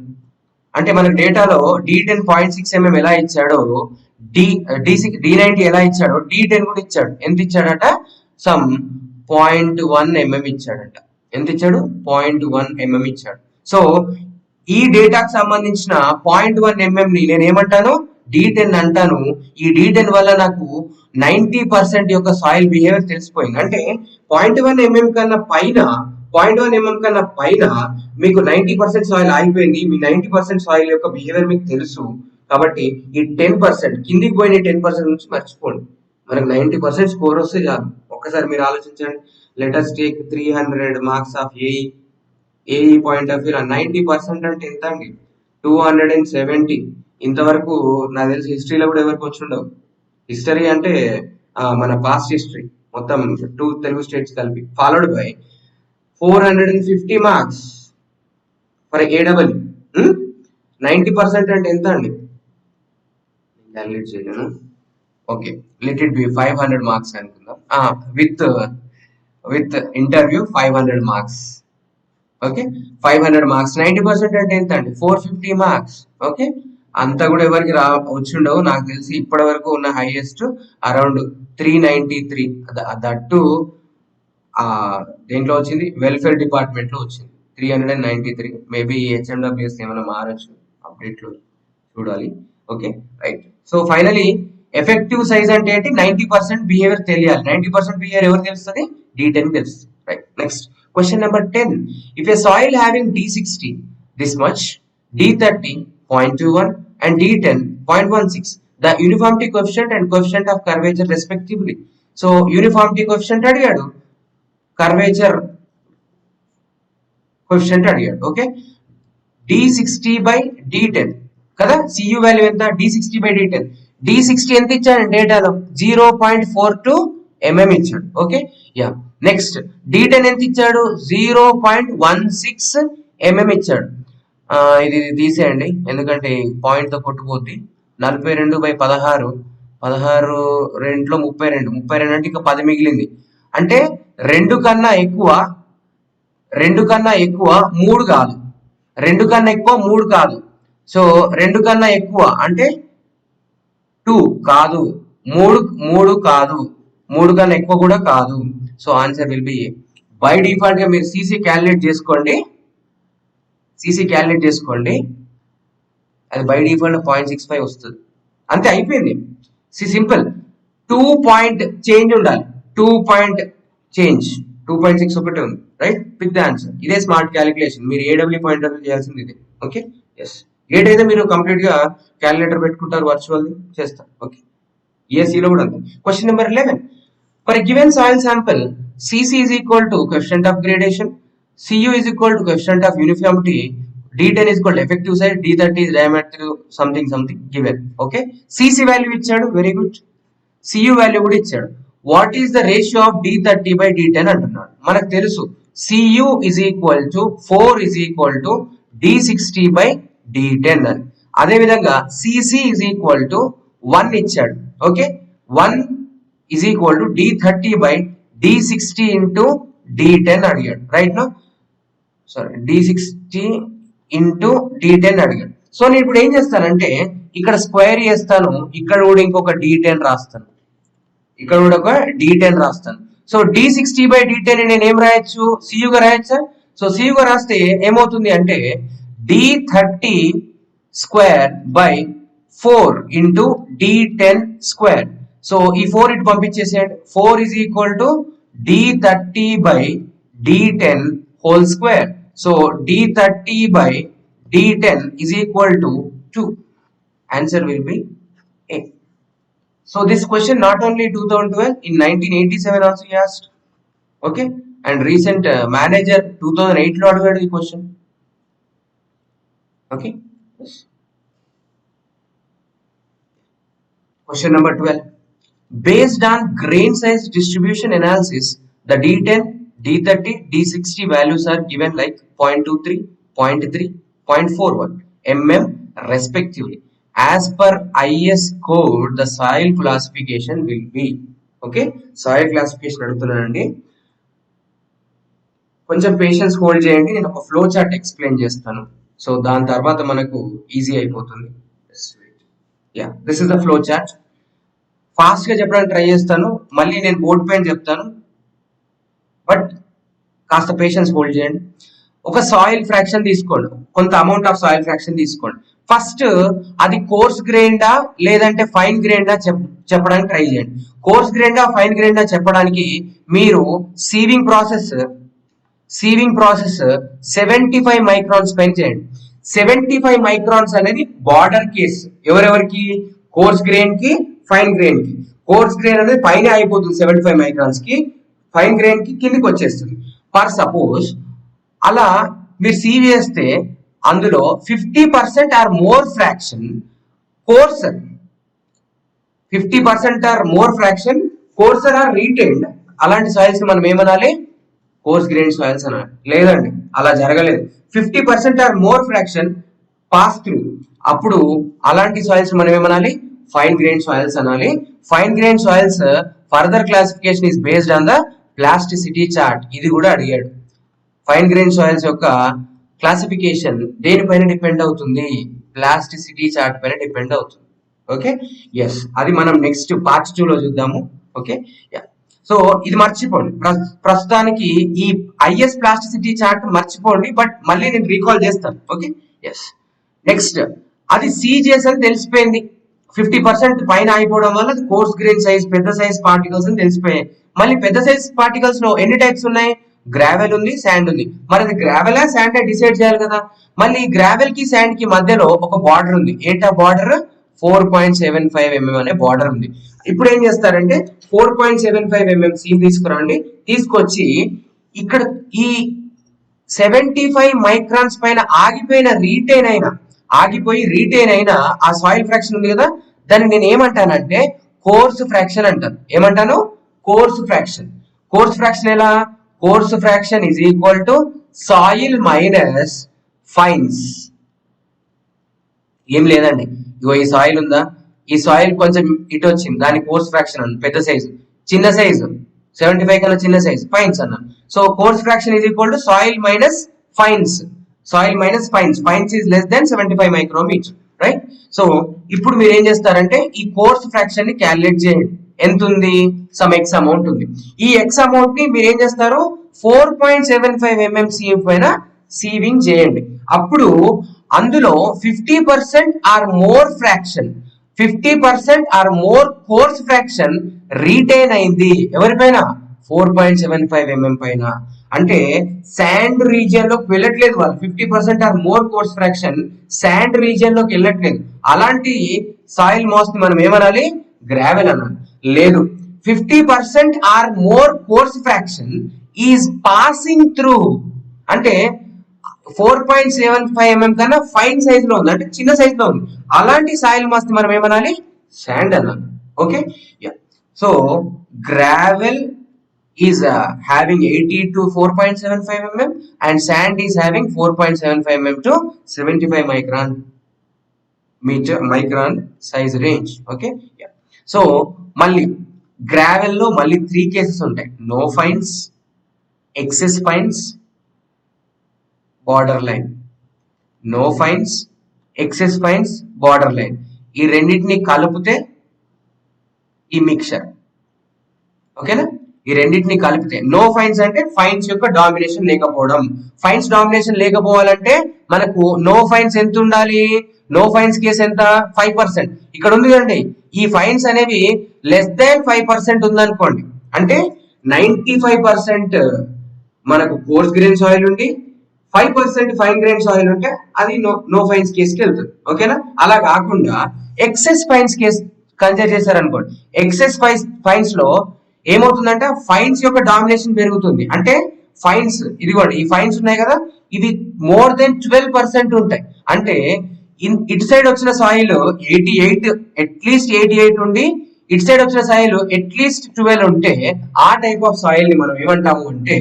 అంటే మనకు డేటాలో D10.6 mm ఎలా ఇచ్చాడో D90 ఎలా ఇచ్చాడో D10 కూడా ఇచ్చాడు. ఎంత ఇచ్చాడట? Some 0.1 mm ఇచ్చాడట. ఎంత ఇచ్చాడు? 0.1 mm ఇచ్చాడు. సో ఈ డేటాకు సంబంధించిన 0.1 mm ని నేను ఏమంటాను? D10 అంటాను. ఈ D10 వల్ల నాకు 90% యొక్క సాయిల్ బిహేవియర్ తెలిసిపోయింది. అంటే 0.1 mm కన్నా పైన మీకు 90% సాయిల్ ఆగిపోయింది. మీ 90% సాయిల్ యొక్క బిహేవియర్ మీకు తెలుసు. కాబట్టి ఈ 10% కిందికి పోయిన 10% నుంచి మర్చిపోండి. మనకు 90% స్కోర్ వస్తే చాలు. ఒక్కసారి మీరు ఆలోచించండి. Letters take 300 marks of AE point of view 90% అంటే ఎంత అండి? 270. ఇంతవరకు నాకు తెలిసి హిస్టరీలో కూడా ఎవరికి వచ్చి ఉండవు. హిస్టరీ అంటే మన పాస్ట్ హిస్టరీ మొత్తం 2 తెలుగు స్టేట్స్ కలిపి, followed by 450 marks for AW. 90% అంటే ఎంత అండి? క్యాలిక్యులేట్ చేయలేను. Okay, let it be 500 marks అనుకుందాం. With interview 500 marks. Okay, 500 marks 90% అంటే ఎంత అండి? 450 మార్క్స్. ఓకే, అంతా కూడా ఎవరికి వచ్చిండవు. నాకు తెలిసి ఇప్పటి వరకు ఉన్న హైయెస్ట్ అరౌండ్ 393. దట్టు దేంట్లో వచ్చింది? వెల్ఫేర్ డిపార్ట్మెంట్ లో వచ్చింది 393. మేబీ హెచ్ఎండబ్ల్యూఎస్ ఏమైనా మారచ్చు, అప్డేట్ లో చూడాలి. Okay, right. So finally effective size అంటే ఏంటి? 90% బిహేవియర్ తెలియాలి. 90% బిహేవియర్ ఎవరు తెలుస్తుంది? D10 తెలుస్తుంది. Right. Next question number 10. If A soil having D60 this much, D30 0.21 and D10 0.16, the uniformity coefficient and coefficient of curvature respectively. So uniformity coefficient అడిగాడు, కర్వేచర్ కోఎఫిషియంట్ అడిగాడు. ఓకే, D60 by D10 కదా. CU వాల్యూ ఎంత? D60 by D10. D60 ఎంత ఇచ్చాడు డేటాలో? 0.42 mm ఇచ్చాడు. Okay, yeah. నెక్స్ట్ D10 ఎంత ఇచ్చాడు? 0.16 mm ఇచ్చాడు. ఇది తీసేయండి, ఎందుకంటే పాయింట్ తో కొట్టుకోద్ది. 42/16, 16 2లో 32 అంటే ఇక 10 మిగిలింది. అంటే 2 కన్నా ఎక్కువ 3 కాదు, 2 కన్నా ఎక్కువ 3 కాదు. సో 2 కన్నా ఎక్కువ అంటే 2 కాదు, 3 కాదు, 3 కన్నా ఎక్కువ కూడా కాదు. So answer will B A. By default గా మీరు సిసి క్యాలిక్యులేట్ చేసుకోండి. అది బై డిఫాల్ట్ 0.65 వస్తుంది. అంతే, అయిపోయింది. సింపుల్. 2 పాయింట్ చేంజ్ ఉండాలి. 2 పాయింట్ చేంజ్ 2.6 ఒకటే ఉంది. Right, pick the answer. ఇదే స్మార్ట్ క్యాలిక్యులేషన్. మీరు ఏడబ్ల్యూ పాయింట్ ఆఫ్ చేయాల్సింది ఇదే. Okay, yes. ఏదైతే మీరు కంప్లీట్ గా క్యాలిక్యులేటర్ పెట్టుకుంటారు, వర్చువల్ చేస్తారు. ఓకే, ESE లో కూడా అంతే. Question number 11. For a given soil sample, CC is equal to coefficient of gradation, CU is equal to coefficient of uniformity, D10 is equal to effective size, D30 is diameter something given. Okay, CC value ఇచ్చాడు, వెరీ గుడ్. CU వాల్యూ కూడా ఇచ్చాడు. What is the ratio of D30 by D10 అంటున్నాడు. మనకు తెలుసు CU is equal to 4 is equal to D60 by D10 అని. అదే విధంగా CC is equal to 1 ఇచ్చాడు. Okay, 1 is equal to D30 by D60 into D10 అడిగాడు. Right no, sorry, D60 into D10 అడిగాడు. సో నేను ఇప్పుడు ఏం చేస్తానంటే ఇక్కడ స్క్వేర్ చేస్తాను, ఇక్కడ కూడా ఇంకొక D10 రాస్తాను, ఇక్కడ కూడా ఒక D10 రాస్తాను. సో D60 by D10 నేను ఏం రాయొచ్చు? CU గా రాయొచ్చా? సో CU గా రాస్తే ఏమవుతుంది అంటే D30 square by 4 into D10 square. So ఈ 4 ఇటు పంపించేసేయండి. 4 is equal to D30 by D10 whole square. So D30 by D10 is equal to 2. Answer will be A. So this question not only 2012, in 1987 also he asked. Okay, and recent manager 2008 లో అడిగాడు ఈ question. Okay, yes. Question number 12. Based on grain size distribution analysis, the D10, D30, D60 values are given like 0.23, 0.3, 0.41 mm respectively. as per IS code the soil classification will be. Okay, soil classification అడుగుతున్నానండి, కొంచెం పేషెన్స్ హోల్డ్ చేయండి. నేను ఒక ఫ్లో చార్ట్ ఎక్స్ప్లెయిన్ చేస్తాను, సో దాని తర్వాత మనకు ఈజీ అయిపోతుంది. This is the flow chart. Fast గా చెప్పడానికి ట్రై చేస్తాను, మళ్ళీ నేను బోర్డ్ పైన చెప్తాను, బట్ కాస్త పేషెన్స్ హోల్డ్ చేయండి. ఒక సాయిల్ ఫ్రాక్షన్ తీసుకోండి, కొంత అమౌంట్ ఆఫ్ సాయిల్ ఫ్రాక్షన్ తీసుకోండి. ఫస్ట్ అది కోర్స్ గ్రెయిన్డా లేదంటే ఫైన్ గ్రెయిన్డా చెప్పడానికి ట్రై చేయండి. కోర్స్ గ్రెయిన్డా ఫైన్ గ్రెయిన్డా చెప్పడానికి మీరు సీవింగ్ ప్రాసెస్ 75 మైక్రాన్స్ పైన చేయండి. 75 మైక్రాన్స్ అనేది బార్డర్ కేస్. ఎవరెవరికి? కోర్స్ గ్రెయిన్ కి, ఫైన్ గ్రెయిన్ కి. కోర్స్ గ్రెయిన్ అనేది పైన అయిపోతుంది 75 మైక్రాన్స్ కి, ఫైన్ గ్రెయిన్ కి కిందికి వచ్చేస్తుంది. ఫర్ సపోజ్ అలా మీరు సీవ్ చేస్తే అందులో 50% or more fraction coarser, 50% or more fraction coarser or retained, అలాంటి సాయిల్స్ మనం ఏమనాలి? కోర్స్ గ్రెయిన్ సాయిల్స్ అనాలి. లేదండి, అలా జరగలేదు, 50% or more fraction pass through, అప్పుడు అలాంటి సాయిల్స్ మనం ఏమనాలి? ఫైన్ గ్రెయిన్ సాయిల్స్ అనాలి. Fine grain soils further classification is based on the plasticity chart. ఇది కూడా అడిగాడు. ఫైన్ గ్రెయిన్ సాయిల్స్ యొక్క క్లాసిఫికేషన్ దేనిపైన డిపెండ్ అవుతుంది? ప్లాస్టిసిటీ చార్ట్ పైన డిపెండ్ అవుతుంది. ఓకే, ఎస్, అది మనం నెక్స్ట్ పార్ట్ 2 లో చూద్దాము. ఓకే, సో ఇది మర్చిపోండి ప్రస్తుతానికి, ఈ ఐఎస్ ప్లాస్టిసిటీ చార్ట్ మర్చిపోండి, బట్ మళ్ళీ నేను రీకాల్ చేస్తాను. Okay, yes. నెక్స్ట్, అది సీజీఎస్ అని తెలిసిపోయింది, 50% పైన అయిపోవడం వల్ల అది కోర్స్ గ్రెయిన్ సైజ్, పెద్ద సైజ్ పార్టికల్స్ అని తెలిసిపోయాయి. మళ్ళీ పెద్ద సైజ్ పార్టికల్స్ లో ఎన్ని టైప్స్ ఉన్నాయి? గ్రావెల్ ఉంది, శాండ్ ఉంది. మరి అది గ్రావెలా శాండ్ డిసైడ్ చేయాలి కదా. మళ్ళీ గ్రావెల్ కి శాండ్ కి మధ్యలో ఒక బార్డర్ ఉంది. ఏంటా బార్డర్? 4.75 mm అనే బార్డర్ ఉంది. ఇప్పుడు ఏం చేస్తారంటే 4.75 mm సీమ్ తీసుకురండి, తీసుకొచ్చి ఇక్కడ ఈ 75 మైక్రాన్స్ పైన ఆగిపోయి రీటైన్ అయిన ఆ సాయిల్ ఫ్రాక్షన్ ఉంది కదా, దాన్ని నేను ఏమంటానంటే కోర్స్ ఫ్రాక్షన్ అంటాను. ఏమంటాను? Coarse fraction. కోర్స్ ఫ్రాక్షన్ ఎలా? Coarse fraction is equal to soil minus fines. ఏం లేదండి, ఇగో ఈ సాయిల్ ఉందా, ఈ సాయిల్ కొంచెం ఇటు వచ్చింది, దాని కోర్స్ ఫ్రాక్షన్ అన్న పెద్ద సైజు, చిన్న సైజు 75 కన్నా చిన్న సైజు ఫైన్స్ అన్నాను. So coarse fraction is equal to soil minus fines. Soil minus fines, fines is less then 75 micrometer, right? So ఇప్పుడు మీరు ఏం చేస్తారంటే ఈ కోర్స్ ఫ్రాక్షన్ ని క్యాలిక్యులేట్ చేయండి. ఎంత ఉంది? సమ్ ఎక్స్ అమౌంట్ ఉంది. ఈ ఎక్స్ అమౌంట్ ని మీరు ఏం చేస్తారు? 4.75 mm సీఎఫ్ పైన సీవింగ్ చేయండి. అప్పుడు అందులో 50% or more fraction, 50% or more coarse fraction retain అయింది. ఎవరిపైన? 4.75 mm పైన. అంటే శాండ్ రీజియన్ లోకి వెళ్ళట్లేదు వాళ్ళు, 50% or more coarse fraction sand region లోకి వెళ్ళట్లేదు. అలాంటి సాయిల్ మాస్ ని మనం ఏమనాలి? గ్రావెల్ అనాలి. లేదు, 50% or more coarse fraction is passing through, అంటే 4.75 mm కన్నా ఫైన్ సైజ్ లో ఉంది, అంటే చిన్న సైజ్ లో ఉంది. అలాంటి సాయిల్ మాస్ ని మనం ఏమనాలి? శాండ్ అనాలి. Okay, so gravel is having 80 to 4.75 mm and sand is having 4.75 mm to 75 micron size range. Okay, yeah. So మళ్ళీ గ్రావెల్ లో మళ్ళీ 3 కేసెస్ ఉంటాయి: no fines, excess fines, border line. No fines, excess fines, border line, ఈ రెండింటిని కలిపితే ఈ మిక్చర్. ఓకేనా? ఈ రెండింటిని కలిపితే నో ఫైన్స్ అంటే ఫైన్స్ యొక్క డామినేషన్ లేకపోవడం. ఫైన్స్ డామినేషన్ లేకపోవాలంటే మనకు నో ఫైన్స్ ఎంత ఉండాలి? నో ఫైన్స్ కేసు ఎంత? 5%. ఇక్కడ ఉంది కదండి, ఈ ఫైన్స్ అనేవి లెస్ దాన్ 5% ఉందనుకోండి, అంటే 95% మనకు కోర్స్ గ్రెయిన్ సాయిల్ ఉండి 5% ఫైన్ గ్రెయిన్ సాయిల్ ఉంటే అది నో ఫైన్స్ కేసుకి వెళ్తుంది. ఓకేనా? అలా కాకుండా ఎక్సెస్ ఫైన్స్ కేసు కన్సిడర్ చేశారనుకోండి, ఎక్సెస్ ఫైన్స్ లో ఏమవుతుందంటే ఫైన్స్ యొక్క డామినేషన్ పెరుగుతుంది. అంటే ఫైన్స్, ఇదిగోండి ఈ ఫైన్స్ ఉన్నాయి కదా, ఇవి మోర్ దెన్ 12% ఉంటాయి. అంటే ఇటు సైడ్ వచ్చిన సాయిల్ 88, అట్లీస్ట్ 88 ఉండి ఇటు సైడ్ వచ్చిన సాయిల్ అట్లీస్ట్ 12 ఉంటే ఆ టైప్ ఆఫ్ సాయిల్ ని మనం ఏమంటాము అంటే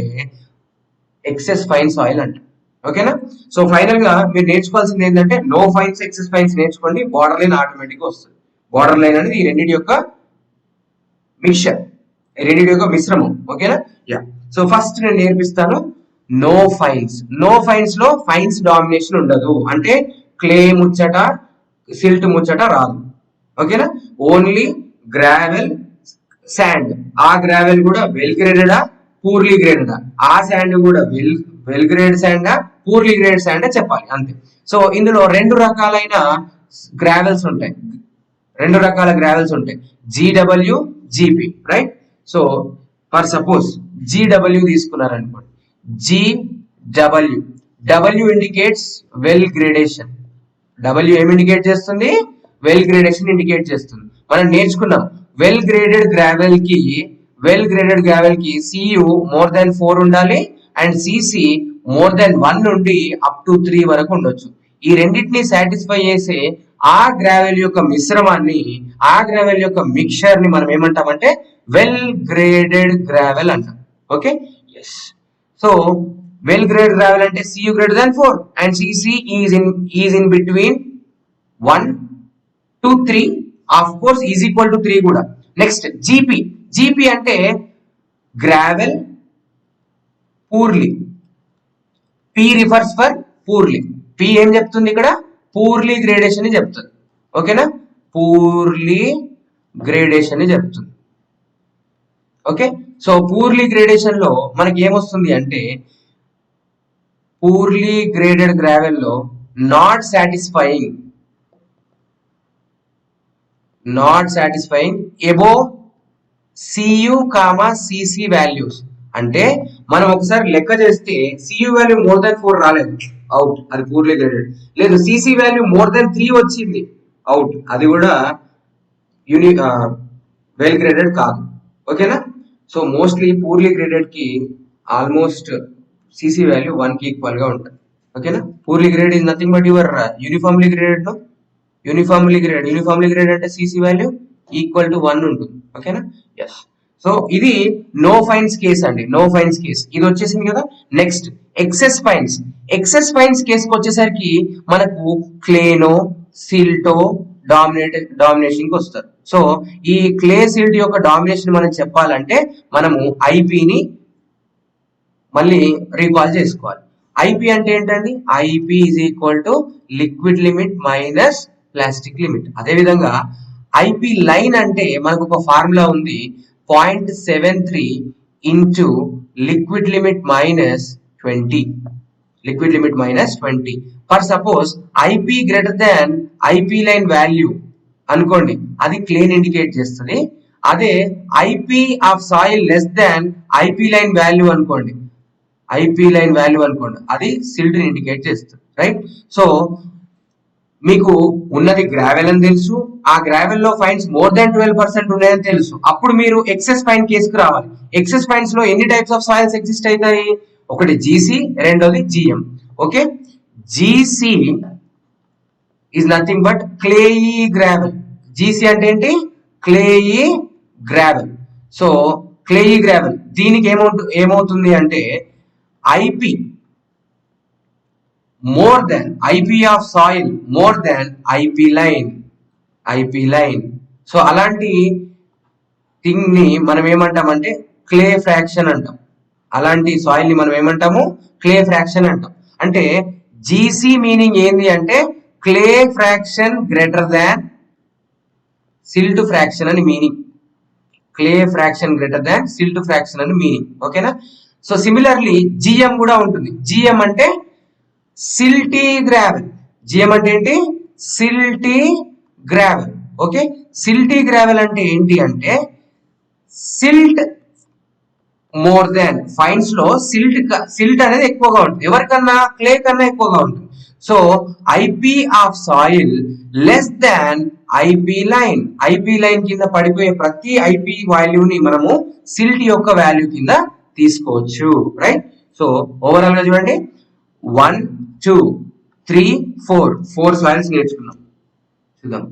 ఎక్సెస్ ఫైన్ సాయిల్ అంటాం. ఓకేనా. సో ఫైనల్ గా మీరు నేర్చుకోవాల్సింది ఏంటంటే నో ఫైన్స్ ఎక్సెస్ ఫైన్స్ నేర్చుకోండి, బార్డర్ లైన్ ఆటోమేటిక్ గా వస్తుంది. బార్డర్ లైన్ అనేది ఈ రెండింటి యొక్క మిక్చర్, ఈ రెండింటి యొక్క మిశ్రమం. ఓకేనా. యా. సో ఫస్ట్ నేను నేర్పిస్తాను నో ఫైన్స్. నో ఫైన్స్ లో ఫైన్స్ డామినేషన్ ఉండదు, అంటే క్లే ముచ్చట సిల్ట్ ముచ్చట రాదు. ఓకేనా. ఓన్లీ గ్రావెల్ శాండ్, ఆ గ్రావెల్ కూడా వెల్ గ్రేడెడా పూర్లీ గ్రేడెడా, ఆ శాండ్ కూడా వెల్ గ్రేడ్ శాండా పూర్లీ గ్రేడ్ శాండా చెప్పాలి, అంతే. సో ఇందులో రెండు రకాలైన గ్రావెల్స్ ఉంటాయి, రెండు రకాల గ్రావెల్స్ ఉంటాయి, GW GP, right. So for suppose GW తీసుకున్నారనుకోండి, GW, W indicates well gradation, W ఏం ఇండికేట్ చేస్తుంది, వెల్ గ్రేడేషన్ ఇండికేట్ చేస్తుంది. మనం నేర్చుకున్నాం వెల్ గ్రేడెడ్ గ్రావెల్ కి సియు మోర్ దాన్ 4 ఉండాలి అండ్ సిసి మోర్ దాన్ 1 నుండి అప్ టు 3 వరకు ఉండొచ్చు. ఈ రెండింటిని సాటిస్ఫై చేసే ఆ గ్రావెల్ యొక్క మిశ్రమాన్ని, ఆ గ్రావెల్ యొక్క మిక్చర్ ని మనం ఏమంటామంటే వెల్ గ్రేడెడ్ గ్రావెల్ అంటాం. Okay. Yes. So well grade gravel అంటే CU greater than 4 and CC is in between 1 to 3, of course is equal to 3 కూడా. Next GP. జీపీ అంటే gravel poorly, P refers for poorly. P ఏం చెప్తుంది ఇక్కడ, పూర్లీ గ్రేడేషన్ ని చెప్తుంది. ఓకేనా, పూర్లీ గ్రేడేషన్ ని చెప్తుంది. ఓకే. సో పూర్లీ గ్రేడేషన్ లో మనకి ఏమొస్తుంది అంటే పూర్లీ గ్రేడెడ్ గ్రావెల్ లో not satisfying above cu, cc values. అంటే మనం ఒకసారి లెక్క చేస్తే cu వాల్యూ మోర్ దాన్ 4 రాలేదు, అవుట్, అది పూర్లీ గ్రేడెడ్. లేదు cc వాల్యూ మోర్ దాన్ 3 వచ్చింది, అవుట్, అది కూడా వెల్ గ్రేడెడ్ కాదు. ఓకేనా. సో మోస్ట్లీ పూర్లీ గ్రేడెడ్ కి ఆల్మోస్ట్ cc వాల్యూ 1 కి ఈక్వల్ గా ఉంటుంది. ఓకేనా. Purely grade is nothing but your uniformly graded లో యూనిఫామ్లీ గ్రేడ్ అంటే సిసి వాల్యూ ఈక్వల్ టు 1 ఉంటుంది. ఓకేనా. ఎస్. సో ఇది నో ఫైన్స్ కేస్ అండి, నో ఫైన్స్ కేస్ ఇది వచ్చేసింది కదా. Next excess fines. Excess fines కేసుకి వచ్చేసరికి మనకు క్లేనో సిల్టో డామినేషన్ కి వస్తారు. సో ఈ క్లే సిల్ట్ యొక్క డామినేషన్ మనం చెప్పాలంటే మనము ఐపీని మళ్ళీ రీకాల్ చేసుకోవాలి. ఐపీ అంటే ఏంటండి, IP is equal to liquid limit minus plastic limit. అదేవిధంగా ఐపీ లైన్ అంటే మనకు ఒక ఫార్ములా ఉంది, 0.73 into liquid limit minus 20, liquid limit minus 20. For suppose IP greater than IP line value అనుకోండి, అది క్లేన్ ఇండికేట్ చేస్తుంది. అదే IP of soil less than IP line value అనుకోండి, అది సిల్ట్ ఇండికేట్ చేస్తుంది, రైట్. సో మీకు ఉన్నది గ్రావెల్ అని తెలుసు, ఆ గ్రావెల్ లో ఫైన్స్ మోర్ దాన్ 12% ఉన్నాయని తెలుసు. అప్పుడు మీరు ఎక్సెస్ ఫైన్ కేసుకు రావాలి. ఎక్సెస్ ఫైన్స్ లో ఎన్ని టైప్స్ ఆఫ్ సాయిల్స్ ఎగ్జిస్ట్ అవుతాయి, ఒకటి జీసీ, రెండోది GM. Okay. GC is nothing but clayey gravel. GC అంటే ఏంటి, clayey gravel. So clayey gravel దీనికి ఏమవుతుంది అంటే IP more than IP of soil more than IP line. So అలాంటి థింగ్ ని మనం ఏమంటామంటే క్లే ఫ్రాక్షన్ అంటాం. అలాంటి సాయిల్ ని మనం ఏమంటాము, క్లే ఫ్రాక్షన్ అంటాం. అంటే జీసీ మీనింగ్ ఏంది అంటే clay fraction greater than silt fraction అని meaning, clay fraction greater than silt fraction అని మీనింగ్. ఓకేనా. సో సిమిలర్లీ జిఎం కూడా ఉంటుంది. జిఎం అంటే సిల్టీ గ్రావెల్. జిఎం అంటే ఏంటి, silty gravel. Okay. Silty gravel అంటే ఏంటి అంటే సిల్ట్ మోర్ దాన్, ఫైన్స్ లో సిల్ట్ అనేది ఎక్కువగా ఉంటుంది, ఎవరికన్నా క్లే కన్నా ఎక్కువగా ఉంటుంది. So IP of soil less than IP line, IP line కింద పడిపోయే ప్రతి ఐపీ వాల్యూని మనము సిల్ట్ యొక్క వాల్యూ కింద తీసుకోవచ్చు, రైట్. సో ఓవరాల్ గా చూడండి 1 2 3 4 సాయిల్స్ నేర్చుకున్నాం. చూద్దాం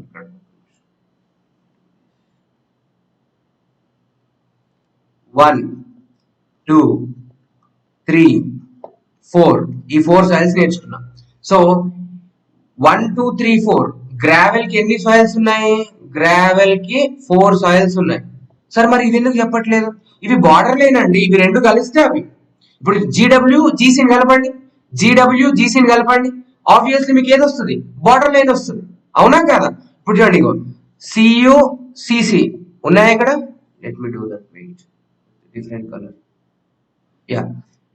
1 2 3 4 ఈ 4 సాయిల్స్ నేర్చుకున్నాం. సో 1 2 3 4 గ్రావెల్ కి ఎన్ని సాయిల్స్ ఉన్నాయి? గ్రావెల్ కి 4 సాయిల్స్ ఉన్నాయి. సార్ మరి ఇవి ఎందుకు చెప్పట్లేదు? ఇవి బార్డర్ లైన్ అండి, ఇవి రెండు కలిస్తే అవి. ఇప్పుడు జీడబ్ల్యూ జీసీని కలపండి, జీడబ్ల్యూ జీసీని కలపండి, ఆబ్వియస్లీ మీకు ఏది వస్తుంది? బార్డర్ లైన్ వస్తుంది, అవునా కదా? ఇప్పుడు చూడండి, ఇగో సియు సిసి ఉన్నాయా ఇక్కడ? Let me do that, wait, different colour. Yeah,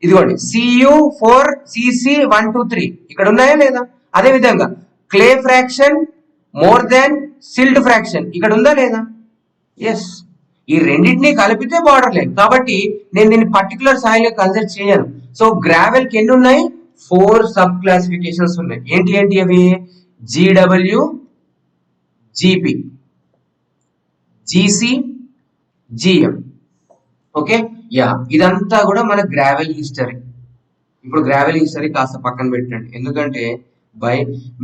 ఇదిగోండి సియు 4 సిసి 1 2 3 ఇక్కడ ఉన్నాయా లేదా? అదే విధంగా clay fraction more than silt fraction ఇక్కడ ఉందా లేదా? ఎస్, ఈ రెండింటినీ కలిపితే బార్డర్ లైన్. కాబట్టి నేను దీన్ని పర్టికులర్ సాయిల్ కన్సిడర్ చేయను. సో గ్రావెల్ కి ఎన్ని ఉన్నాయి? 4 సబ్ క్లాసిఫికేషన్స్ ఉన్నాయి. ఏంటి ఏంటి అవి? GW, GP, GC, GM. Okay, yeah, ఇదంతా కూడా మన గ్రావెల్ హిస్టరీ. ఇప్పుడు గ్రావెల్ హిస్టరీ కాస్త పక్కన పెట్టండి, ఎందుకంటే బై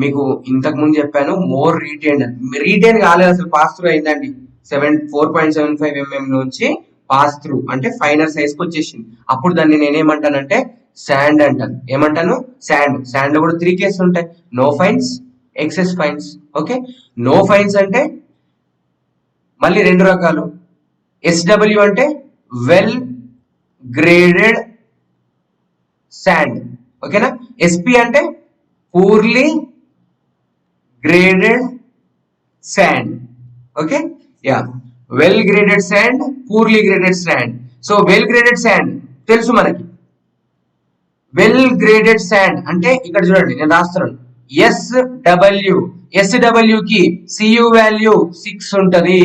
మీకు ఇంతకు ముందు చెప్పాను మోర్ రీటైన్. రీటైన్ కాలేదు, అసలు పాస్ త్రూ అయిందండి. 4.75 mm నుంచి పాస్ త్రూ అంటే ఫైనర్ సైజ్ కి వచ్చేసింది. అప్పుడు దాన్ని నేనేమంటానంటే శాండ్ అంటాను. ఏమంటాను? శాండ్. శాండ్ లో కూడా 3 కేసులు ఉంటాయి: no fines, excess fines. Okay, no fines అంటే మళ్ళీ 2 రకాలు. ఎస్డబ్ల్యూ అంటే వెల్ గ్రేడెడ్ శాండ్, ఓకేనా? ఎస్పి అంటే poorly graded sand. Okay, yeah, well graded sand, poorly graded sand. So well graded sand తెలుసు మనకి. వెల్ గ్రేడెడ్ శాండ్ అంటే ఇక్కడ చూడండి, నేను రాస్తున్నాను ఎస్డబ్ల్యూ. ఎస్డబ్ల్యూ కి సియు వాల్యూ 6 ఉంటది.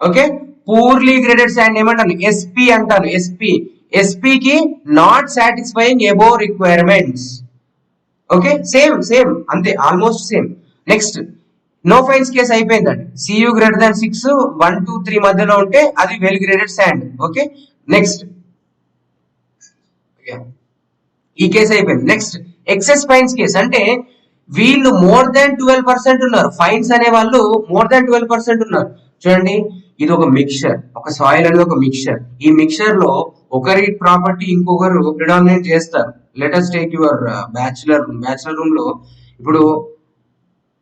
ఓకే, పూర్లీ గ్రేడెడ్ శాండ్ ఏమంటాను? ఎస్పి అంటాను. ఎస్పి, ఎస్పి కి not satisfying above requirements. Okay, same same అంతే, almost same. Next no fines case అయిపోయిందండి. సియు గ్రేటర్ దాన్ 6, 1 2 3 మధ్యలో ఉంటే అది well graded sand. Okay, next ఈ కేసు అయిపోయింది. నెక్స్ట్ ఎక్సెస్ ఫైన్స్ కేసు అంటే వీళ్ళు మోర్ దాన్ 12% ఉన్నారు. ఫైన్స్ అనే వాళ్ళు మోర్ దాన్ 12% ఉన్నారు. చూడండి, ఇది ఒక మిక్చర్, ఒక సాయిల్ అనేది ఒక మిక్చర్. ఈ మిక్చర్ లో ఒకరి ప్రాపర్టీ ఇంకొకరు ప్రిడామినేట్ చేస్తారు. Let us take your bachelor room లో ఇప్పుడు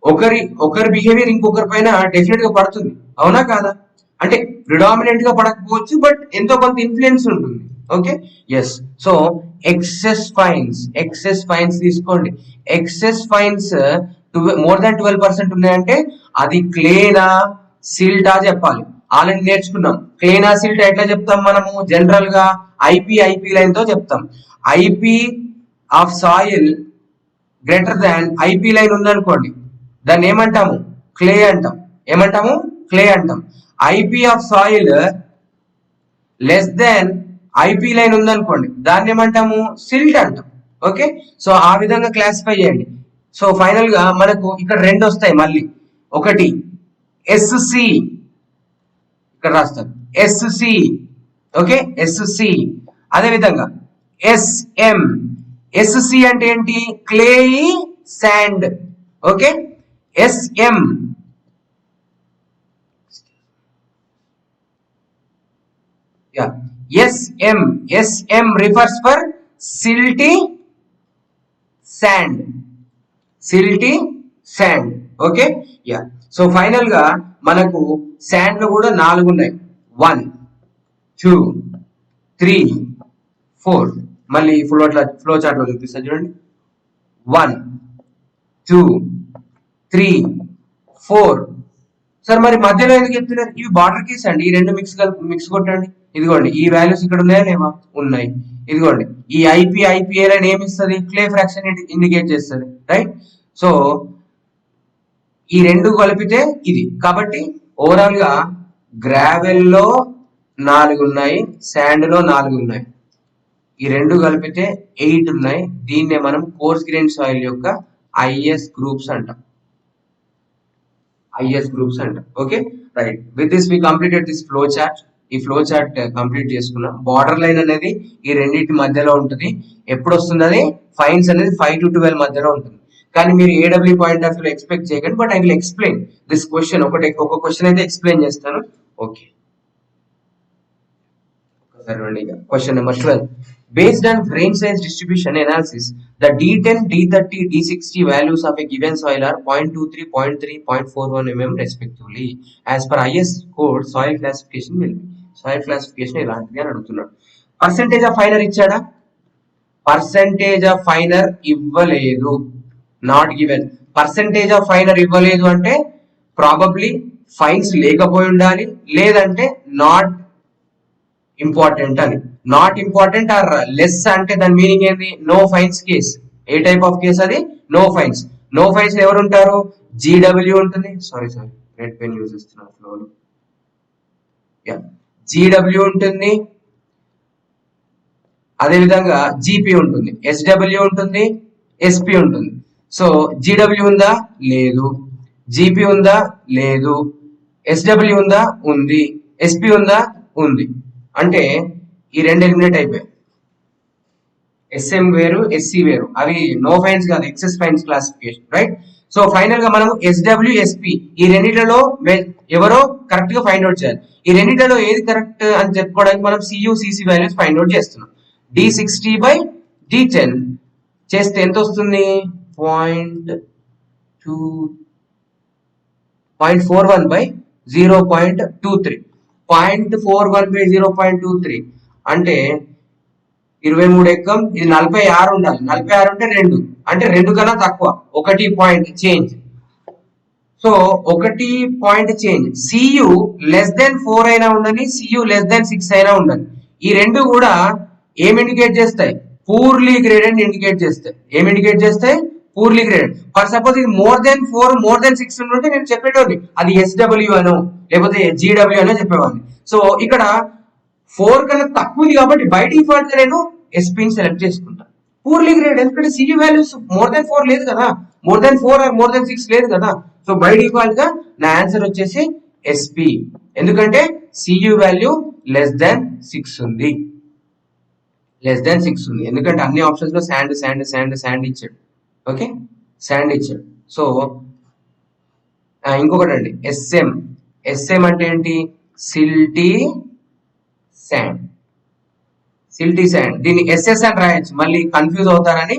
ఒకరి బిహేవియర్ ఇంకొకరి పైన డెఫినెట్ గా పడుతుంది, అవునా కాదా? అంటే ప్రిడామినెంట్ గా పడకపోవచ్చు, బట్ ఎంతో కొంత ఇన్ఫ్లుయెన్స్ ఉంటుంది. Okay, yes. So excess fines తీసుకోండి. ఎక్సెస్ ఫైన్స్ మోర్ దాన్ 12% ఉన్నాయంటే అది క్లేనా సిల్టా చెప్పాలి. ఆల్రెడీ నేర్చుకున్నాం. క్లేనా సిల్ట్ ఎట్లా చెప్తాం మనము? జనరల్ గా ఐపీ లైన్ తో చెప్తాం. IP of soil greater than IP line ఉందనుకోండి, దాన్ని ఏమంటాము? క్లే అంటాం. ఏమంటాము? క్లే అంటాం. IP of soil less than IP line ఉందనుకోండి, దాన్ని ఏమంటాము? సిల్ట్ అంటాం. ఓకే, సో ఆ విధంగా క్లాసిఫై చేయండి. సో ఫైనల్ గా మనకు ఇక్కడ 2 వస్తాయి మళ్ళీ. ఒకటి ఎస్సి, ఇక్కడ రాస్తాను ఎస్సి. Okay, SC. అదే విధంగా ఎస్ఎం. ఎస్సి అంటే ఏంటి? Clay sand. Okay, SM SM refers for silty sand. Okay, yeah. So final గా మనకు శాండ్ లో కూడా 4 ఉన్నాయి. 1 2 3 4. మళ్ళీ ఫ్లో చార్ట్ లో చూపిస్తా చూడండి. 1 2 3 4. సార్ మరి మధ్యలో ఎందుకు చెప్తున్నారు? ఇవి బార్డర్ కేస్ అండి. ఈ 2 మిక్స్ కొట్టండి. ఇదిగోండి, ఈ వాల్యూస్ ఇక్కడ ఉన్నాయా లేవా? ఉన్నాయి. ఇదిగోండి, ఈ ఐపీఏ లైన్ ఏమి ఇస్తుంది? క్లే ఫ్రాక్షన్ ఇండికేట్ చేస్తుంది, రైట్? సో ఈ 2 కలిపితే ఇది. కాబట్టి ఓవరాల్ గా గ్రావెల్ లో 4 ఉన్నాయి, శాండ్ లో 4 ఉన్నాయి. ఈ 2 కలిపితే 8 ఉన్నాయి. దీన్నే మనం కోర్స్ గ్రెయిన్ సాయిల్ యొక్క ఐఎస్ గ్రూప్స్ అంటాం. Okay, right. With this we completed this flow chart. ఈ ఫ్లో చార్ట్ కంప్లీట్ చేసుకున్నాం. బార్డర్ లైన్ అనేది ఈ రెండింటి మధ్యలో ఉంటుంది. ఎప్పుడు వస్తుంది అది? ఫైన్స్ అనేది 5 to 12 మధ్యలో ఉంటుంది. కానీ మీరు AW point of view expect చేయకండి. But I will explain this question. ఒక క్వశ్చన్ అయితే ఎక్స్ప్లెయిన్ చేస్తాను. Okay, question number 12. Based on grain size distribution analysis, the D10, D30, D60 values of a given soil are 0.23, 0.3, 0.41 mm respectively. As per IS code, soil classification will be. Soil classification ఇలాంటిది అని అడుగుతున్నాడు. పర్సెంటేజ్ ఆఫ్ ఫైనర్ ఇచ్చాడా? పర్సెంటేజ్ ఆఫ్ ఫైనర్ ఇవ్వలేదు, not given. Percentage of finer ఇవ్వలేదు అంటే ప్రాబబ్లీ ఫైన్స్ లేకపోయి ఉండాలి, లేదంటే నాట్ ఇంపార్టెంట్ అని. నాట్ ఇంపార్టెంట్ ఆర్ లెస్ అంటే దాని మీనింగ్ ఏంటి? No fines case. ఏ టైప్ ఆఫ్ కేస్ అది? No fines. నో ఫైన్స్ ఎవరు ఉంటారు? జీడబ్ల్యూ ఉంటుంది. సారీ రెడ్ పెన్ యూజ్ చేస్తున్నాను ఫ్లోలో. జీడబ్ల్యూ ఉంటుంది, అదేవిధంగా జీపీ ఉంటుంది, ఎస్డబ్ల్యూ ఉంటుంది, ఎస్పీ ఉంటుంది. సో జీడబ్ల్యూ ఉందా? లేదు. జీపీ ఉందా? లేదు. ఎస్డబ్ల్యూ ఉందా? ఉంది. ఎస్పీ ఉందా? ఉంది. అంటే ఈ రెండు ఎలిమినేట్ అయిపోయాయి. ఎస్ఎం వేరు, ఎస్సీ వేరు. అవి నో ఫైన్స్ కాదు, excess fines classification, right? So final గా మనం ఎస్డబ్ల్యూ, ఎస్పీ ఈ రెండిట్లో ఎవరో కరెక్ట్ గా ఫైండ్ అవుట్ చేయాలి. ఈ రెండిట్లో ఏది కరెక్ట్ అని చెప్పుకోవడానికి మనం CU, CC values find out చేస్తున్నాం. D60 by D10 చేస్తే ఎంత వస్తుంది? 0.41 by 0.23. 0.41 by 0.23 అంటే 23 ఎక్కం, ఇది 46 ఉండాలి. 46 అంటే 2 అంటే 2 కన్నా తక్కువ, 1 పాయింట్ చేంజ్. సో 1 point change. CU less then 4 అయినా ఉండని, సియు లెస్ దెన్ 6 అయినా ఉండని. ఈ రెండు కూడా ఏం ఇండికేట్ చేస్తాయి? పూర్లీ గ్రేడెడ్ ఇండికేట్ చేస్తాయి. ఏం ఇండికేట్ చేస్తాయి? Purely graded. ఫర్ సపోజ్ ఇది మోర్ దెన్ 4, మోర్ దెన్ 6 ఉంటే నేను చెప్పేటోని అది ఎస్డబ్ల్యూ అనో లేకపోతే జీడబ్ల్యూ అనో చెప్పేవాడిని. సో ఇక్కడ 4 కన్నా తక్కువ ఉంది కాబట్టి బై డిఫాల్ట్ గా నేను ఎస్పీని సెలెక్ట్ చేసుకుంటాను. పూర్లీ గ్రేడ్ ఎందుకంటే సియు వాల్యూస్ మోర్ దెన్ 4 లేదు కదా, more then 4 or more then 6 లేదు కదా. సో బై డిఫాల్ట్ గా నా ఆన్సర్ వచ్చేసి ఎస్పీ, ఎందుకంటే సియు వాల్యూ లెస్ దెన్ 6 ఉంది. లెస్ దాన్ 6 ఉంది, ఎందుకంటే అన్ని ఆప్షన్స్ లో శాండ్ శాండ్ శాండ్ శాండ్ ఇచ్చాడు. ఓకే, శాండ్ ఇచ్చాడు. సో ఇంకొకటి అండి, ఎస్ఎం. ఎస్ఎం అంటే ఏంటి? Silty sand. సిల్టీ శాండ్, దీన్ని ఎస్ఎస్ అని రాయొచ్చు, మళ్ళీ కన్ఫ్యూజ్ అవుతారని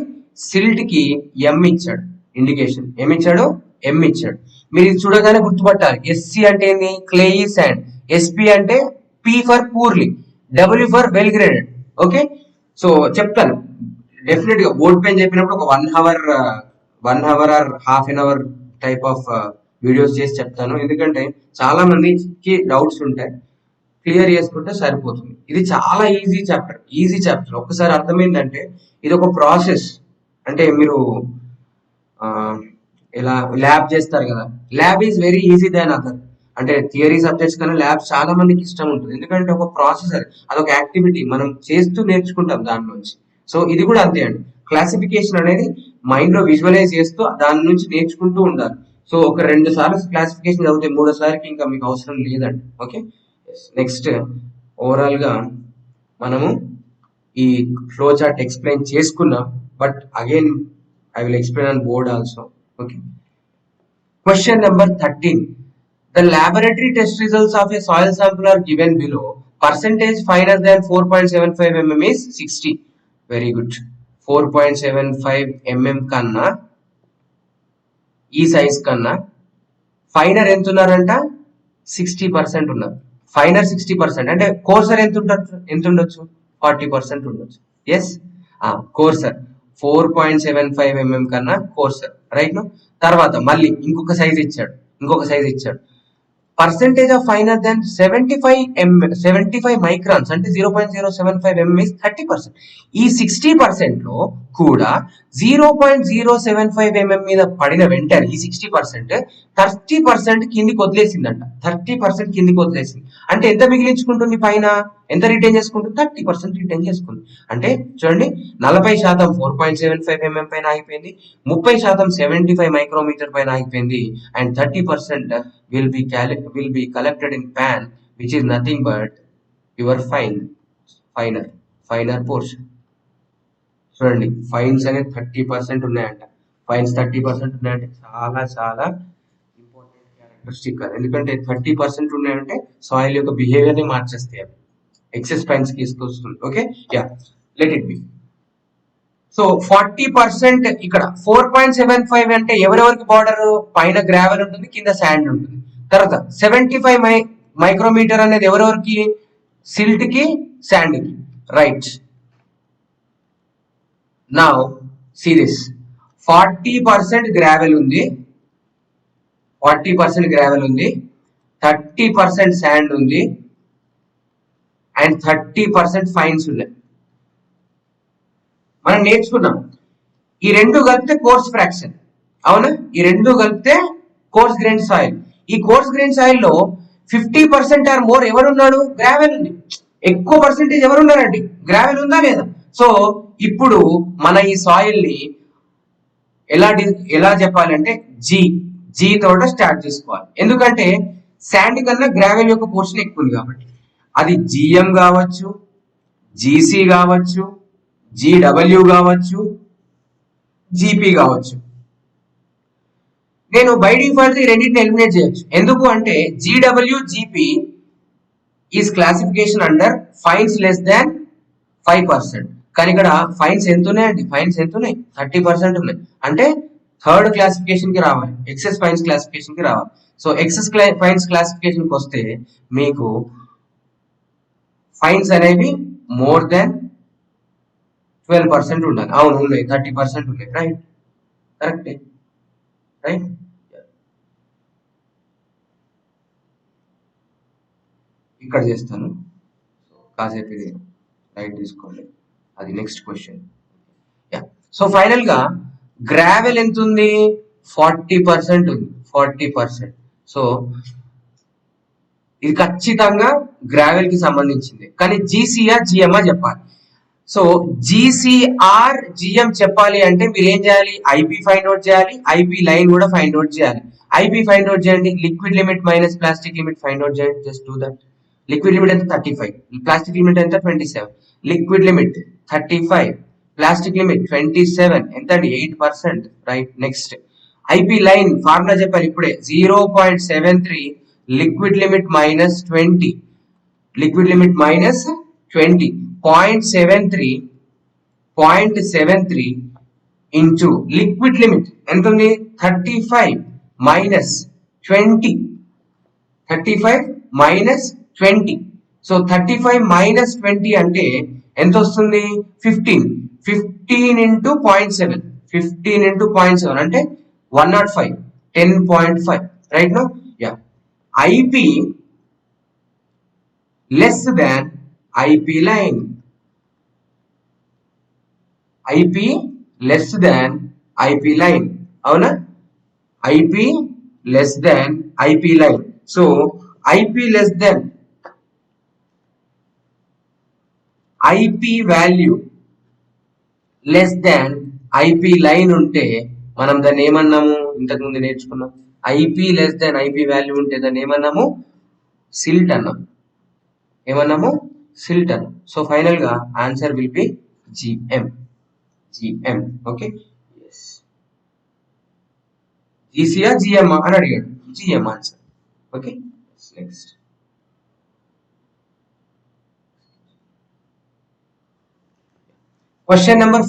సిల్ట్ కి ఎం ఇచ్చాడు ఇండికేషన్. ఏమి ఇచ్చాడు? ఎం ఇచ్చాడు. మీరు ఇది చూడగానే గుర్తుపట్టాలి. ఎస్సి అంటే ఏంది? Clayey sand. ఎస్పి అంటే P for poorly, W for well graded. Okay, so చెప్తాను డెఫినెట్ గా. బోర్డ్ పైన చెప్పినప్పుడు ఒక 1 hour or half an hour type of videos చేసి చెప్తాను, ఎందుకంటే చాలా మందికి డౌట్స్ ఉంటాయి. క్లియర్ చేసుకుంటే సరిపోతుంది. ఇది చాలా ఈజీ చాప్టర్. ఒక్కసారి అర్థమైందంటే ఇది ఒక ప్రాసెస్. అంటే మీరు ఇలా ల్యాబ్ చేస్తారు కదా, lab is very easy than other. అంటే థియరీ సబ్జెక్ట్స్ కన్నా ల్యాబ్ చాలా మందికి ఇష్టం ఉంటుంది, ఎందుకంటే ఒక ప్రాసెస్, అదొక యాక్టివిటీ, మనం చేస్తూ నేర్చుకుంటాం దానిలోంచి. సో ఇది కూడా అంతే అండి. క్లాసిఫికేషన్ అనేది మైండ్ లో విజువలైజ్ చేస్తూ దాని నుంచి నేర్చుకుంటూ ఉండాలి. సో ఒక 2 సార్లు క్లాసిఫికేషన్ చదివితే 3వ సారికి ఇంకా మీకు అవసరం లేదండి. ఓకే, నెక్స్ట్ ఓవరాల్ గా మనము ఈ ఫ్లో చార్ట్ ఎక్స్ప్లెయిన్ చేసుకున్నాం, but again I will explain on board also. Okay, question number 13. The laboratory test results of a soil sample are given below. Percentage finer than 4.75 mm is 60. Very good. 4.75 mm కన్నా ఈ సైజ్ కన్నా ఫైనర్ ఎంత ఉన్నారంట? 60% ఉన్నారు. ఫైనర్ 60% అంటే కోర్సర్ ఎంత ఉండొచ్చు? 40% ఉండొచ్చు. ఎస్, కోర్సర్ 4.75 mm కన్నా కోర్సర్, రైట్. తర్వాత మళ్ళీ ఇంకొక సైజ్ ఇచ్చాడు. Percentage of finer then 75 microns అంటే 0.075 mm is 30%. ఈ 60% లో కూడా 0.075 mm మీద పడిన వెంటనే ఈ 60% 30% కిందికి వదిలేసిందంట. 30% కిందికి వదిలేసింది అంటే ఎంత మిగిలించుకుంటుంది? పైన ఎంత రిటైన్ చేసుకుంటుంది? 30% రిటైన్ చేసుకుంది. అంటే చూడండి, 40% 4.75 mm పైన ఆగిపోయింది, 30% 75 మైక్రోమీటర్ పైన ఆగిపోయింది, and 30% will be collected in pan, which is nothing but your finer portion. చూడండి, ఫైన్స్ అనేది 30% ఉన్నాయంట. ఫైన్స్ 30% ఉన్నాయంటే చాలా చాలా ఇంపార్టెంట్ క్యారెక్టరిస్టిక్ కాదు, ఎందుకంటే 30% ఉన్నాయంటే సాయిల్ యొక్క బిహేవియర్ ని మార్చేస్తాయి, ఎక్సెస్ ఫైన్స్ తీసుకొస్తుంది. Okay, yeah. Let it B. So 40% ఇక్కడ 4.75 అంటే ఎవరెవరికి బార్డర్, పైన గ్రావెల్ ఉంటుంది, కింద శాండ్ ఉంటుంది. తర్వాత 75 మైక్రోమీటర్ అనేది ఎవరెవరికి, సిల్ట్ కి, శాండ్ కి. Right, now see this. 40% gravel ఉంది, 40% గ్రావెల్ ఉంది, 30% శాండ్ ఉంది, అండ్ 30% ఫైన్స్ ఉన్నాయి. మనం నేర్చుకున్నాం ఈ రెండు కలిపితే కోర్స్ ఫ్రాక్షన్, అవునా? ఈ రెండు కలిపితే కోర్స్ గ్రెయిన్ సాయిల్. ఈ కోర్స్ గ్రెయిన్ సాయిల్ లో 50% ఆర్ మోర్ ఎవరున్నాడు, గ్రావెల్ ఉంది. ఎక్కువ పర్సెంటేజ్ ఎవరున్నారండి, గ్రావెల్ ఉందా లేదా? సో ఇప్పుడు మన ఈ సాయిల్ ని ఎలా చెప్పాలంటే జీ తోట స్టార్ట్ చేసుకోవాలి. ఎందుకంటే శాండ్ కన్నా గ్రావెల్ యొక్క పోర్షన్ ఎక్కువ ఉంది కాబట్టి. అది జిఎం కావచ్చు, జీసీ కావచ్చు, జీడబ్ల్యూ కావచ్చు, జీపీ కావచ్చు. నేను బై డిఫాల్ట్ ఈ రెండింటిని ఎలిమినేట్ చేయొచ్చు. ఎందుకు అంటే GW, GP is classification under fines less దాన్ 5%. కానీ ఇక్కడ ఫైన్స్ ఎంత ఉన్నాయండి, ఫైన్స్ ఎంత ఉన్నాయి, 30% ఉన్నాయి. అంటే థర్డ్ క్లాసిఫికేషన్ కి రావాలి, ఎక్సెస్ ఫైన్స్ క్లాసిఫికేషన్ కి రావాలి. సో ఎక్సెస్ ఫైన్స్ క్లాసిఫికేషన్ కి వస్తే మీకు ఫైన్స్ అనేవి మోర్ దాన్ 12% ఉండాలి. అవును, ఉన్నాయి, 30% ఉన్నాయి. రైట్, కరెక్టే, రైట్. ఇక్కడ చేస్తాను, కాసేపు ఇది లైట్ తీసుకోండి, అది నెక్స్ట్ క్వశ్చన్. సో ఫైనల్ గా గ్రావెల్ ఎంత ఉంది, 40% ఉంది, 40%. సో ఇది ఖచ్చితంగా గ్రావెల్ కి సంబంధించింది. కానీ జీసీఆర్ జిఎంఆ చెప్పాలి. సో జీసీఆర్ జిఎం చెప్పాలి అంటే మీరు ఏం చేయాలి, ఐపీ ఫైండ్ అవుట్ చేయాలి, ఐపీ లైన్ కూడా ఫైండ్ అవుట్ చేయాలి. ఐపీ ఫైండ్ అవుట్ చేయండి, liquid limit minus plastic limit find out చేయండి. Just do that. Liquid limit ఎంత, 35, ప్లాస్టిక్ లిమిట్ ఎంత, 27. లిక్విడ్ లిమిట్ 35, ప్లాస్టిక్ లిమిట్ 27, ఎంత అండి, 8%. Right, next IP line formula చెప్పాలి ఇప్పుడే, 0.73 liquid limit minus 20, liquid limit minus 20, 0.73 into liquid limit ఎంత ఉంది, 35 మైనస్ 20, 35 మైనస్ 20. సో 35 మైనస్ 20 అంటే ఎంత వస్తుంది, 15 ఇంటూ 0.7, 15 ఇంటూ 0.7 అంటే 105, 10.5. Right no, yeah. IP less than IP line, IP less than IP line, అవునా? IP less than IP line. So IP less than IP value less than IP line ఉంటే మనం దాన్ని ఏమన్నాము, ఇంతకు ముందు నేర్చుకున్నాం. IP less than IP value ఉంటే దాన్ని ఏమన్నాము, సిల్ట్ అన్నాం. ఏమన్నాము, సిల్ట్ అన్నాం. సో ఫైనల్ గా answer will be GM. Okay, GC or GM అని అడిగాడు, GM answer. Okay, next question number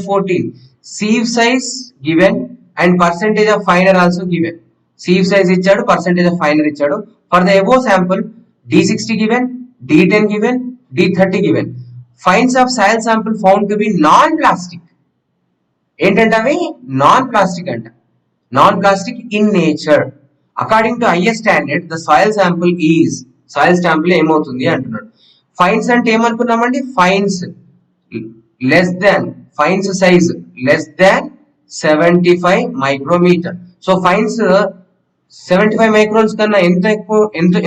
14. Sieve size given and percentage of finer also given. Sieve size ఇచ్చాడు, percentage of finer ఇచ్చాడు. For the above sample, D60 given, D10 given, D30 given. Fines of soil sample found to be non-plastic. ఏంటంటే అవి నాన్ ప్లాస్టిక్ అంట, non plastic in nature. According to IS standard the soil sample is, soil sample ఏమవుతుంది అంటున్నాడు. ఫైన్స్ అంటే ఏమనుకున్నామండి, fines less than, fines size less than 75 micrometer. So fines 75 microns కన్నా ఎంత ఎక్కువ,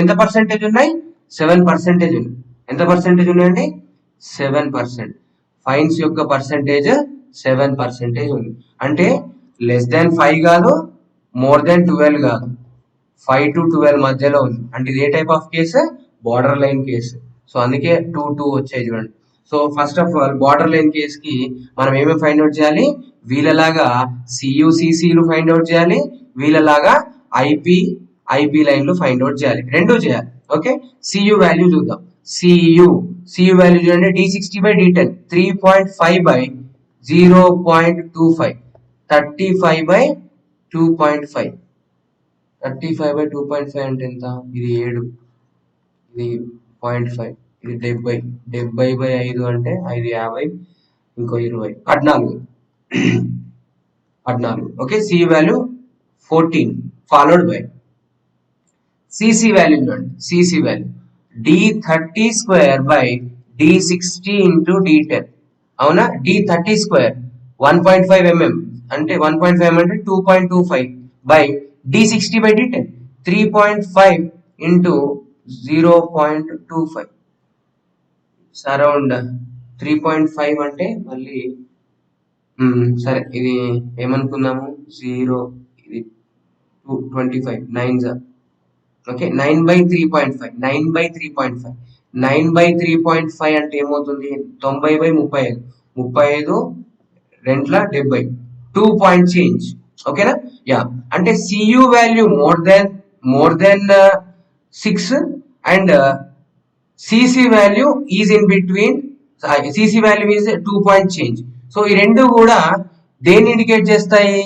ఎంత పర్సెంటేజ్ ఉన్నాయి, 7% ఉంది. ఎంత పర్సెంటేజ్ ఉన్నాయండి, 7%. ఫైన్స్ యొక్క పర్సెంటేజ్ 7% ఉంది. అంటే లెస్ దాన్ 5 కాదు, మోర్ దాన్ 12 కాదు, 5 to 12 మధ్యలో ఉంది. అంటే ఇది ఏ type of case, border line case. So అందుకే 2 వచ్చాయి చూడండి. So first of all border line case కి మనం ఏమేమి ఫైండ్ అవుట్ చేయాలి, వీళ్ళలాగా సియుసిసిలు ఫైండ్ అవుట్ చేయాలి, వీళ్ళలాగా ఐపీ లైన్లు ఫైండ్ అవుట్ చేయాలి, రెండు చేయాలి. ఓకే, సియు వాల్యూ చూద్దాం. సియు వాల్యూ చూడండి D60/D10 3.5/0.25 35/2.5 35/2.5 అంటే ఎంత? ఇది 7, ఇది 0.5, ఇది 70 70/5 అంటే 5 50 ఇంకో 20 14 okay. C value 14 followed by CC value చూడండి. CC value D30²/D60 into D10 అవునా. D30² 1.5 mm అంటే 1.5 అంటే 2.25 బై D60/D10 3.5 into 0.25 అరౌండ్ 3.5 అంటే మళ్ళీ సరే ఇది ఏమనుకున్నాము 0 ఇది 25 9 ఓకే 9/3.5 9/3.5 9/3.5 అంటే ఏమవుతుంది 90/35 35 2 70 2 పాయింట్ చేంజ్ ఓకేనా. యా అంటే CU value more then 6 and CC value is in between CC value is 2 point change. So ఈ రెండు కూడా దేన్ని ఇండికేట్ చేస్తాయి?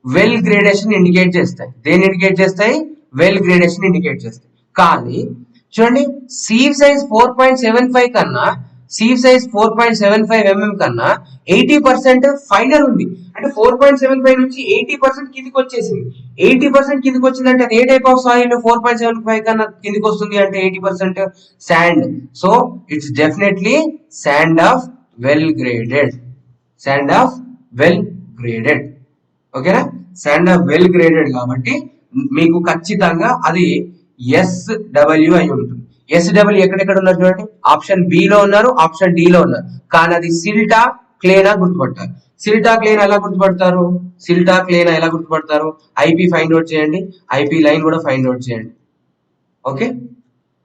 వెల్ గ్రేడేషన్ ఇండికేట్ చేస్తాయి. దేన్ని ఇండికేట్ చేస్తాయి? వెల్ గ్రేడేషన్ ఇండికేట్ చేస్తాయి. కానీ చూడండి సీవ్ సైజ్ 4.75 కన్నా సీవ్ సైజ్ 4.75 mm కన్నా 80% ఫైనల్ ఉంది. అంటే 4.75 నుంచి 80% కిందికి వచ్చేసింది. 80% కిందికి వచ్చిందంటే అది ఏ టైప్ ఆఫ్ సాయిల్? 4.75 కన్నా కిందికి వస్తుంది అంటే 80% sand. So it's definitely sand of well graded. Sand of well graded ఓకేనా. శాండ్ ఆఫ్ వెల్ గ్రేడెడ్ కాబట్టి మీకు ఖచ్చితంగా అది SW అయి ఉంటుంది. SW ఎక్కడెక్కడ ఉన్నారు చూడండి. ఆప్షన్ బి లో ఉన్నారు, ఆప్షన్ డి లో ఉన్నారు. కానీ అది సిల్టా క్లేనా గుర్తుపడతారు. సిల్టా క్లేనా ఎలా గుర్తుపడతారు? సిల్టా క్లేనా ఎలా గుర్తుపడతారు? ఐపీ ఫైండ్ అవుట్ చేయండి, ఐపీ లైన్ కూడా ఫైండ్ అవుట్ చేయండి ఓకే.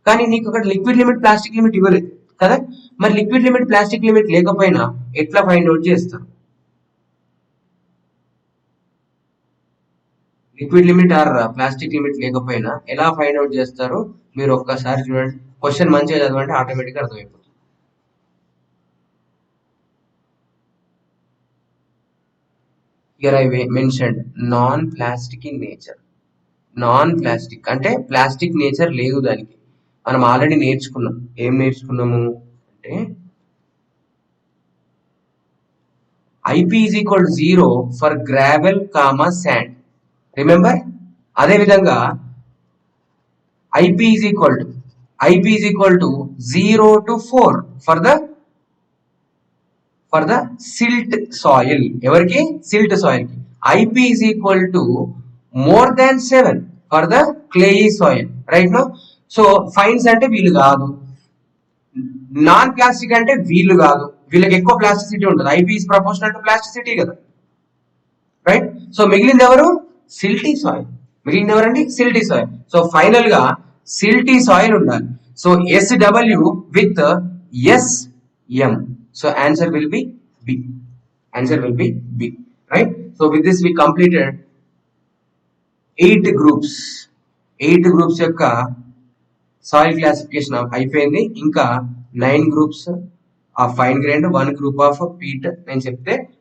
కానీ నీకు అక్కడ లిక్విడ్ లిమిట్ ప్లాస్టిక్ లిమిట్ ఇవ్వలేదు కదా. మరి లిక్విడ్ లిమిట్ ప్లాస్టిక్ లిమిట్ లేకపోయినా ఎట్లా ఫైండ్ అవుట్ చేస్తారు? Liquid limit or plastic limit లేకపోయినా ఎలా ఫైండ్ అవుట్ చేస్తారో మీరు ఒక్కసారి చూడండి. క్వశ్చన్ మంచిగా చదవండి, ఆటోమేటిక్గా అర్థమైపోతుంది. Here I mentioned non-plastic in nature. Non plastic అంటే ప్లాస్టిక్ నేచర్ లేదు దానికి. మనం ఆల్రెడీ నేర్చుకున్నాం. ఏం నేర్చుకున్నాము అంటే IP is equal to 0 for gravel, sand. Remember. అదే విధంగా IP is equal to 0 to 4 for the silt soil. ఎవరికి? సిల్ట్ సాయిల్ కి. IP is equal to more than 7 for the clayey soil. Right no. So fines అంటే వీళ్ళు కాదు, నాన్ ప్లాస్టిక్ అంటే వీళ్ళు కాదు. వీళ్ళకి ఎక్కువ ప్లాస్టిసిటీ ఉంటుంది. IP is proportional to plasticity కదా. రైట్. సో మిగిలింది ఎవరు? Silty soil. మిగిలింది ఎవరండి? Silty soil. సో ఫైనల్ గా సిల్టీ సాయిల్ ఉండాలి. So SW with SM. So answer will be B. Answer will be B. Right. So with this we completed 8 groups. 8 groups యొక్క సాయిల్ క్లాసిఫికేషన్ అయిపోయింది. ఇంకా 9 groups of fine grained, 1 group of peat నేను చెప్తే